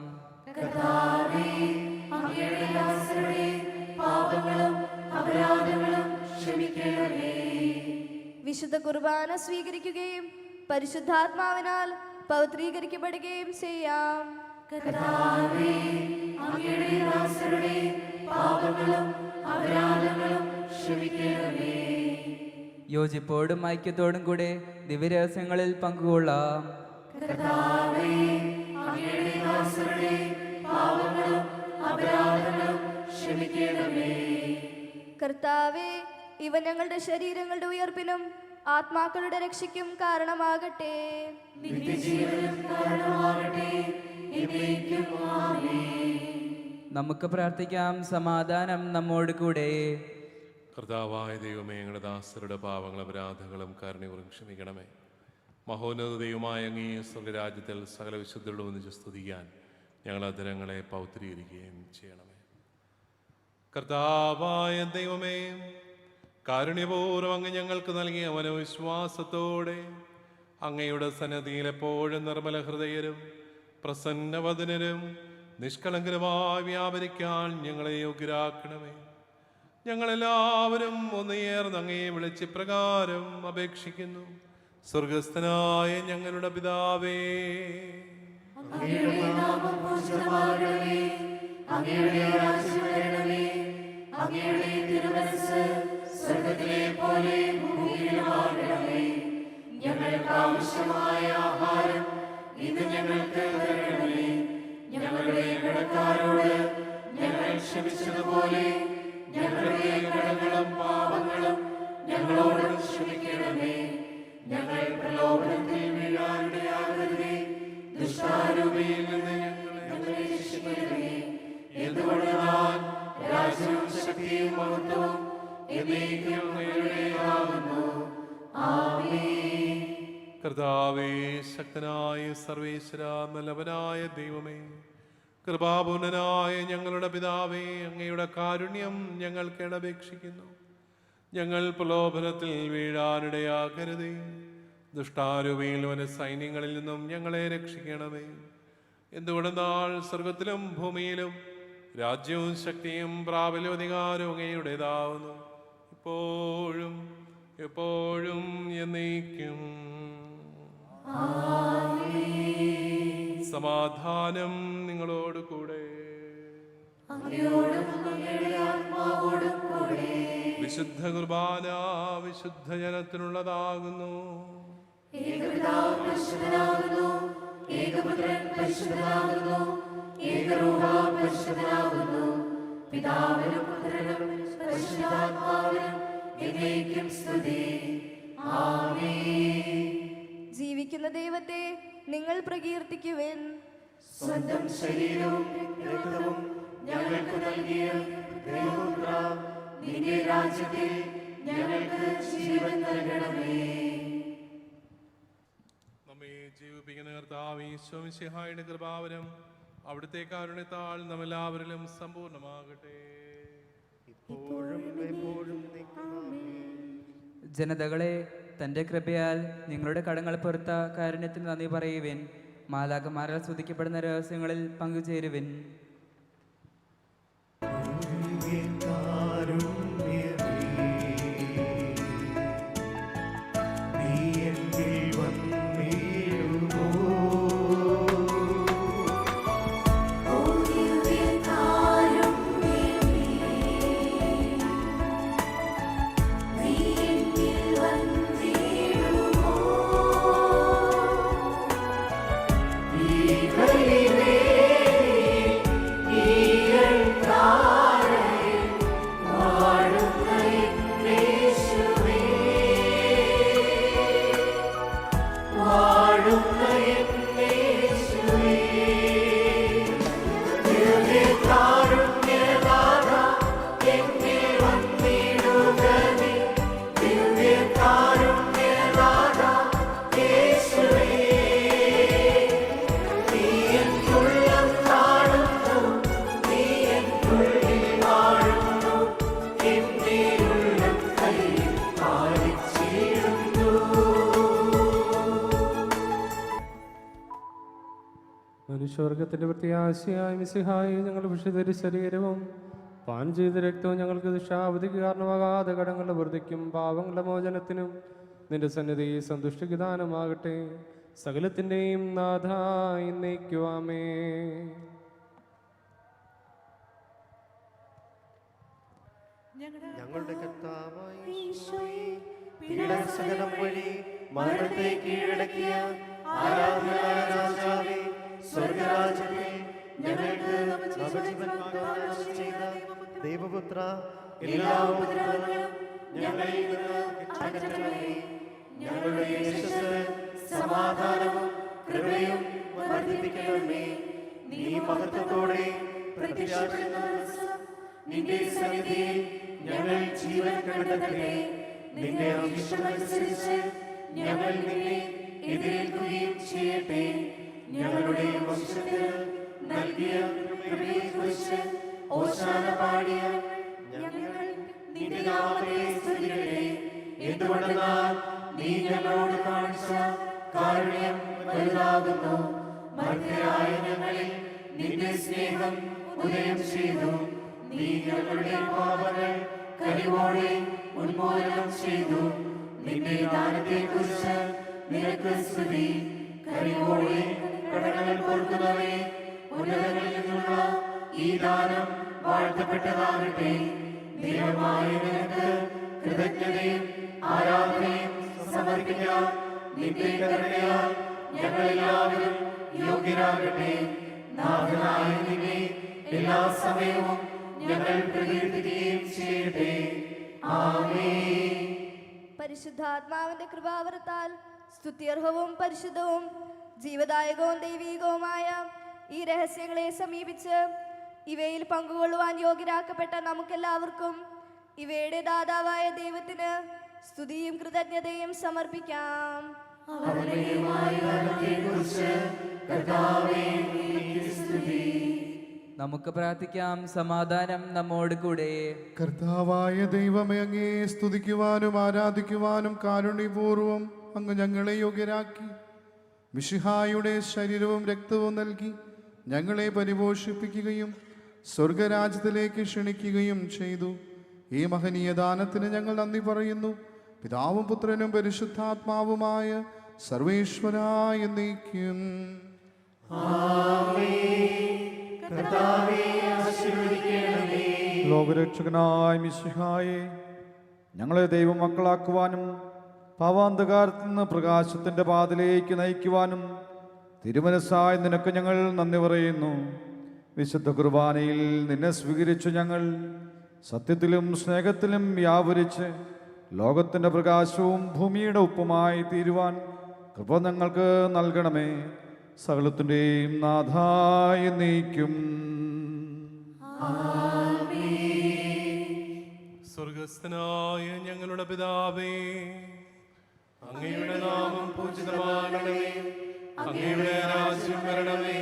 വിശുദ്ധ കുർബാന സ്വീകരിക്കുകയും പരിശുദ്ധാത്മാവിനാൽ പവിത്രീകരിക്കപ്പെടുകയും ചെയ്യാം. യോജിപ്പോടും ഐക്യത്തോടും കൂടെ ദിവ്യരഹസ്യങ്ങളിൽ പങ്കുകൊള്ളാം. കർത്താവേ, ഇവ ഞങ്ങളുടെ ശരീരങ്ങളുടെ ഉയർപ്പിനും ആത്മാക്കളുടെ രക്ഷയ്ക്കും കാരണമാകട്ടെ. നിത്യജീവനും കാരണമാകട്ടെ. എന്നേക്കും ആമേൻ. നമുക്ക് പ്രാർത്ഥിക്കാം. സമാധാനം നമ്മോട് കൂടെ. കർത്താവായ ദൈവമേ, ഞങ്ങളുടെ ദാസരുടെ പാവങ്ങളും അപരാധങ്ങളും കാരുണ്യപൂർവ്വം ക്ഷമിക്കണമേ. മഹോന്നത ദൈവമായ അങ്ങേ സ്വർഗരാജ്യത്തിൽ സകല വിശുദ്ധരോടും ഒന്നിച്ച് സ്തുതിക്കാൻ ഞങ്ങൾ അധരങ്ങളെ പൗത്രീകരിക്കുകയും ചെയ്യണമേ. കർത്താവായ ദൈവമേ, കാരുണ്യപൂർവ്വം അങ്ങ് ഞങ്ങൾക്ക് നൽകിയ മനോവിശ്വാസത്തോടെ അങ്ങയുടെ സന്നദ്ധിയിൽ എപ്പോഴും നിർമ്മല ഹൃദയരും പ്രസന്നവദനരും നിഷ്കളങ്കരമായി വ്യാപരിക്കാൻ ഞങ്ങളെ യോഗ്യരാക്കണമേ. ഞങ്ങളെല്ലാവരും ഒന്നുചേർന്ന് അങ്ങയെ വിളിച്ച് പ്രകാരം അപേക്ഷിക്കുന്നു. സ്വർഗസ്ഥനായ ഞങ്ങളുടെ പിതാവേ, അങ്ങയുടെ നാമം പൂജിതമാകണമേ. അങ്ങയുടെ രാജ്യം വരണമേ. അങ്ങയുടെ തിരുമനസ്സ് സ്വർഗ്ഗത്തിലെ പോലെ ഭൂമിയിലുമാകണമേ. ഞങ്ങൾക്ക് ആവശ്യമായ ആഹാരം ഇന്ന് ഞങ്ങൾക്ക് തരണമേ. ഞങ്ങളുടെ കടക്കാരോട് ഞങ്ങൾ ക്ഷമിച്ചതുപോലെ ഞങ്ങളുടെ കടങ്ങളും പാപങ്ങളും ഞങ്ങളോട് ക്ഷമിക്കണമേ. ഞങ്ങൾ പ്രലോഭനത്തിൽ വീഴാനിടയാകരുതേ. ദുഷ്ടാരൂപിയിൽ നിന്ന് ഞങ്ങളെ രക്ഷിക്കണമേ. എന്തുകൊണ്ടെന്നാൽ രാജ്യവും ശക്തിയും മഹത്വവും എന്നേക്കും അങ്ങയുടേതാകുന്നു. ആമേൻ. കർത്താവേ, ശക്തനായ സർവേശ്വര, നല്ലവനായ ദൈവമേ, കൃപാപൂർണനായ ഞങ്ങളുടെ പിതാവേ, അങ്ങയുടെ കാരുണ്യം ഞങ്ങൾക്ക് അപേക്ഷിക്കുന്നു. ഞങ്ങൾ പ്രലോഭനത്തിൽ വീഴാനിടയാകരുതേ. ദുഷ്ടാരൂപിയിൽ വന സൈന്യങ്ങളിൽ നിന്നും ഞങ്ങളെ രക്ഷിക്കണമേ. എന്തുകൊണ്ടെന്നാൽ സ്വർഗത്തിലും ഭൂമിയിലും രാജ്യവും ശക്തിയും പ്രാബല്യവും അധികാരവും അങ്ങയുടേതാവുന്നു, ഇപ്പോഴും എപ്പോഴും എന്നേക്കും. സമാധാനം നിങ്ങളോട് കൂടെ. വിശുദ്ധ കുർബാന വിശുദ്ധ ജനത്തിനുള്ളതാകുന്നു. പിതാവിനും പുത്രനും പരിശുദ്ധാത്മാവിനും എന്നേക്കും സ്തുതി. ആമേൻ. ജീവിക്കുന്ന ദൈവത്തെ നിങ്ങൾ പ്രകീർത്തിക്കുവിൻ. സ്വന്തം ശരീരവും രക്തവും ഞങ്ങൾക്ക് നൽകിയ ദൈവപുത്ര, നിന്റെ രാജ്യത്തിൽ ഞങ്ങൾക്ക് ജീവൻ നൽകണമേ. നമ്മെ ജീവിപ്പിക്കുന്ന കർത്താവേ, ഈശോ മിശിഹായുടെ കൃപാവരം അവിടുത്തെ കാരുണ്യത്താൽ നമ്മെല്ലാവരിലും സമ്പൂർണ്ണമാകട്ടെ. ജനതകളെ തൻ്റെ കൃപയാൽ നിങ്ങളുടെ കടങ്ങൾ പൊറുത്ത കാരുണ്യത്തിന് നന്ദി പറയുവിൻ. മാലാഖമാരാൽ സ്തുതിക്കപ്പെടുന്ന രഹസ്യങ്ങളിൽ പങ്കുചേരുവിൻ. മനുഷ്യവർഗത്തിന്റെ പ്രത്യാശയായ മിശിഹായി ഞങ്ങൾ വിശുദ്ധ ശരീരവും പാൻ ചെയ്ത രക്തവും ഞങ്ങൾക്ക് ദുഷ്ടാവധിക്ക് കാരണമാകാതെ കടങ്ങളുടെ വൃദ്ധിക്കും പാവങ്ങളുടെ മോചനത്തിനും നിന്റെ സന്നിധി സന്തുഷ്ടിക്ക് ദാനമാകട്ടെ. സകലത്തിൻ്റെയും നാഥ എന്നേക്കുവാമേ. ഞങ്ങളുടെ കർത്താവായ ഈശോയേ, പീഡാസഹനം വഴി മരണത്തെ കീഴടക്കിയ ആരാധനായ രാജാവേ, സ്വർഗരാജ്യത്തിൽ ഞങ്ങൾക്ക് നവജീവൻ വാഗ്ദാനം ചെയ്ത ദൈവപുത്ര, എല്ലാ ഉപദ്രവങ്ങളും ഞങ്ങളിൽ നിന്ന് അകറ്റണമേ. ഞങ്ങളുടെ യശസ്സ് സമാധാനവും കൃപയും വർദ്ധിപ്പിക്കണമേ. നീ മഹത്വത്തോടെ പ്രത്യക്ഷപ്പെടുന്ന ദിവസം നിന്റെ സന്നിധിയിൽ ഞങ്ങൾ ജീവൻ കണ്ടെത്തട്ടെ. നിന്റെ അഭിഷ്ടമനുസരിച്ച് ഞങ്ങൾ നിന്നെ എതിരേൽക്കുകയും ചെയ്യട്ടെ. ഞങ്ങളുടെ വംശത്തിന് നൽകിയ കൃപയെക്കുറിച്ച് ഓശാന പാടിയ ഞങ്ങൾ നിന്റെ നാമത്തെ സ്തുതിക്കട്ടെ. എന്തുകൊണ്ടെന്നാൽ നീ ഞങ്ങളോട് കാണിച്ച കാരുണ്യം വലുതാകുന്നു. മർത്യരായ ഞങ്ങളിൽ നിന്റെ സ്നേഹം ഉദയം ചെയ്തു. നീ ഞങ്ങളുടെ പാപങ്ങൾ കനിവോടെ ഉന്മൂലനം ചെയ്തു. നിന്റെ ദാനത്തെക്കുറിച്ച് നിനക്ക് സ്തുതി. കനിവോടെ കടങ്ങൾ പൊറുക്കുന്നവേ, ഉന്നതങ്ങളിൽ നിന്നുള്ള ഈ ദാനം വാഴ്ത്തപ്പെട്ടതാകട്ടെ. ദൈവമായ നിനക്ക് കൃതജ്ഞതയും ആരാധനയും സമർപ്പിക്കാൻ നിന്റെ കരുണയാൽ ഞങ്ങളെല്ലാവരും യോഗ്യരാകട്ടെ. നാഥനായ നിന്നെ എല്ലാ സമയവും ഞങ്ങൾ പ്രകീർത്തിക്കുകയും ചെയ്യട്ടെ. ആമേൻ. പരിശുദ്ധാത്മാവിന്റെ കൃപാവരത്താൽ സ്തുത്യർഹവും പരിശുദ്ധവും ജീവദായകവും ദൈവീകവുമായ ഈ രഹസ്യങ്ങളെ സമീപിച്ച് ഇവയിൽ പങ്കുകൊള്ളുവാൻ യോഗ്യരാക്കപ്പെട്ട നമുക്കെല്ലാവർക്കും ഇവയുടെ ദാതാവായ ദൈവത്തിന് സ്തുതിയും കൃതജ്ഞതയും സമർപ്പിക്കാം. നമുക്ക് പ്രാർത്ഥിക്കാം. സമാധാനം നമ്മോട് കൂടെ. കർത്താവായ ദൈവമേ, അങ്ങേ സ്തുതിക്കുവാനും ആരാധിക്കുവാനും കാരുണ്യപൂർവം അങ്ങ് ഞങ്ങളെ യോഗ്യരാക്കി. മിശിഹായുടെ ശരീരവും രക്തവും നൽകി ഞങ്ങളെ പരിപോഷിപ്പിക്കുകയും സ്വർഗരാജ്യത്തിലേക്ക് ക്ഷണിക്കുകയും ചെയ്തു. ഈ മഹനീയ ദാനത്തിന് ഞങ്ങൾ നന്ദി പറയുന്നു. പിതാവും പുത്രനും പരിശുദ്ധാത്മാവുമായ സർവേശ്വരായ എന്നേക്കും. ലോകരക്ഷകനായ മിശിഹായെ, ഞങ്ങളെ ദൈവമക്കളാക്കുവാനും പാവാന്ധകാരത്തിൽ നിന്ന് പ്രകാശത്തിൻ്റെ പാതയിലേക്ക് നയിക്കുവാനും തിരുമനസ്സായി നിനക്ക് ഞങ്ങൾ നന്ദി പറയുന്നു. വിശുദ്ധ കുർബാനയിൽ നിന്നെ സ്വീകരിച്ചു ഞങ്ങൾ സത്യത്തിലും സ്നേഹത്തിലും വ്യാപരിച്ച് ലോകത്തിൻ്റെ പ്രകാശവും ഭൂമിയുടെ ഉപ്പുമായി തീരുവാൻ കൃപ ഞങ്ങൾക്ക് നൽകണമേ. സകലത്തിൻ്റെയും നാഥായി നീക്കും. സ്വർഗസ്ഥനായ ഞങ്ങളുടെ പിതാവേ, അങ്ങയുടെ നാമം പൂജിതമാകണമേ. അങ്ങയുടെ രാജ്യം വരണമേ.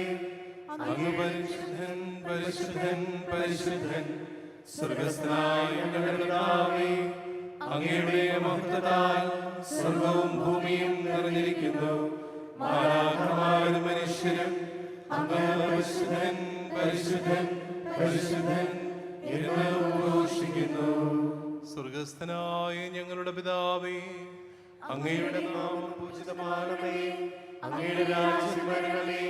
അങ്ങ് പരിശുദ്ധൻ പരിശുദ്ധൻ പരിശുദ്ധൻ. സ്വർഗസ്ഥനായ ഞങ്ങളുടെ പിതാവേ, അങ്ങയുടെ മഹത്വത്താൽ സ്വർഗവും ഭൂമിയും നിറഞ്ഞിരിക്കുന്നു. മാലാഖമാരും മനുഷ്യരും അങ്ങ് പരിശുദ്ധൻ പരിശുദ്ധൻ പരിശുദ്ധൻ എന്ന് ഉദ്ഘോഷിക്കുന്നു. സ്വർഗസ്ഥനായ ഞങ്ങളുടെ പിതാവേ, അങ്ങയുടെ നാമം പൂജിതമാകണമേ. അങ്ങയുടെ രാജ്യം വരണമേ.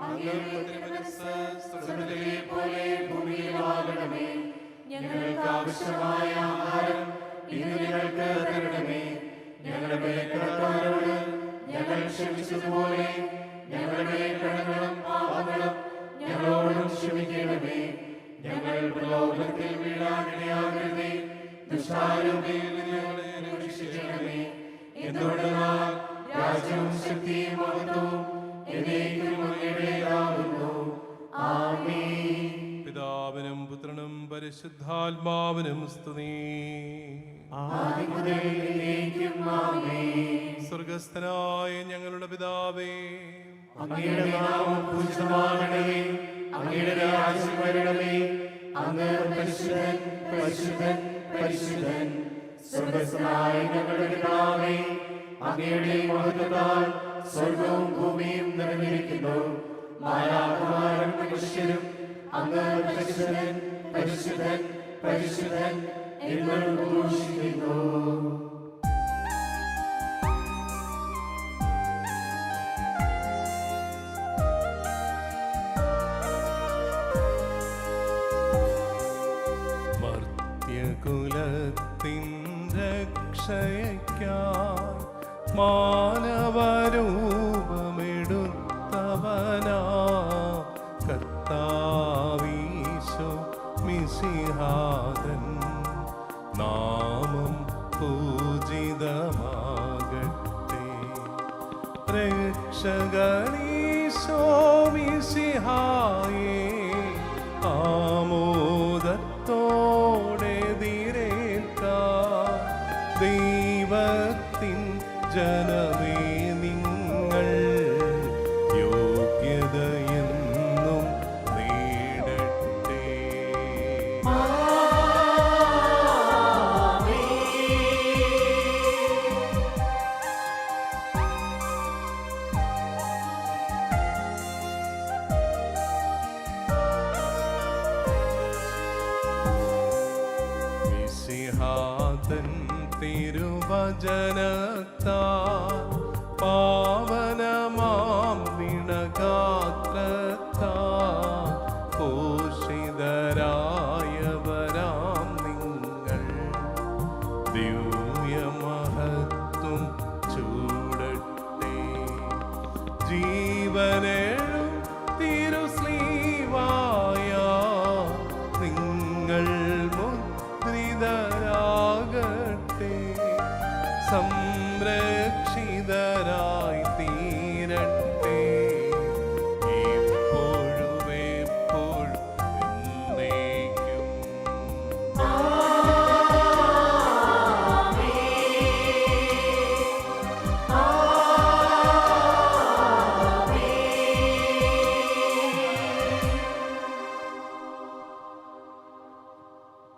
അങ്ങയുടെ തിരുമനസ്സ് സ്വർഗ്ഗത്തിലെ പോലെ ഭൂമിയിലുമാകണമേ. ഞങ്ങൾക്ക് ആവശ്യമായ ആഹാരം ഇന്ന് ഞങ്ങൾക്ക് തരണമേ. ഞങ്ങളുടെ മേൽക്കടക്കാരോട് ഞങ്ങൾ ക്ഷമിച്ചതുപോലെ ഞങ്ങളുടെ മേൽക്കടങ്ങളും പാപങ്ങളും ഞങ്ങളോടും ക്ഷമിക്കണമേ. ഞങ്ങൾ പ്രലോഭനത്തിൽ വീഴാനിടയാകരുതേ. ദുഷ്ടാരൂപിയിൽ നിന്ന് ഞങ്ങളെ രക്ഷിക്കണമേ. എന്തുകൊണ്ടെന്നാൽ രാജ്യവും ശക്തിയും മഹത്വവും എന്നേക്കും അങ്ങയുടേതാകുന്നു. ആമേൻ. പിതാവിനും പുത്രനും പരിശുദ്ധാത്മാവിനും സ്തുതി. ആദിമുതൽ എന്നേക്കും ആമേൻ. സ്വർഗസ്ഥനായ ഞങ്ങളുടെ പിതാവേ, അങ്ങയുടെ നാമം പൂജിതമാകണമേ. അങ്ങയുടെ രാജ്യം വരണമേ. അങ്ങ് പരിശുദ്ധൻ പരിശുദ്ധൻ പരിശുദ്ധൻ. സ്വർഗസ്ഥനായ ഞങ്ങളുടെ പിതാവേ, അങ്ങയുടെ മഹത്വത്താൽ സ്വർഗവും ഭൂമിയും നിറഞ്ഞിരിക്കുന്നു. മാലാഖമാരും മനുഷ്യരും അങ്ങ് പരിശുദ്ധൻ പരിശുദ്ധൻ പരിശുദ്ധൻ എന്ന് ഉദ്ഘോഷിക്കുന്നു. മർത്യകുലത്തിൻ രക്ഷയ്ക്കായി മാനവരൂപമെടുത്തവനാ കർത്താവീശോ മിശിഹാതൻ നാമം പൂജിതമാകട്ടെ. രക്ഷകനീശോ മിശിഹായേ ആമോദത്തോടെ തിരേൽക്കാം. ദൈവത്തിൻ ജനമേ നിങ്ങൾ യോഗ്യതയെന്നും നേടട്ടെ. മിശിഹാതൻ തിരുവചനത്താൽ പാവനമാം നിണഗാത്രത്താൽ പോഷിതരായവരാം നിങ്ങൾ ദിവ്യമഹത്വം ചൂടട്ടെ. ജീവനെ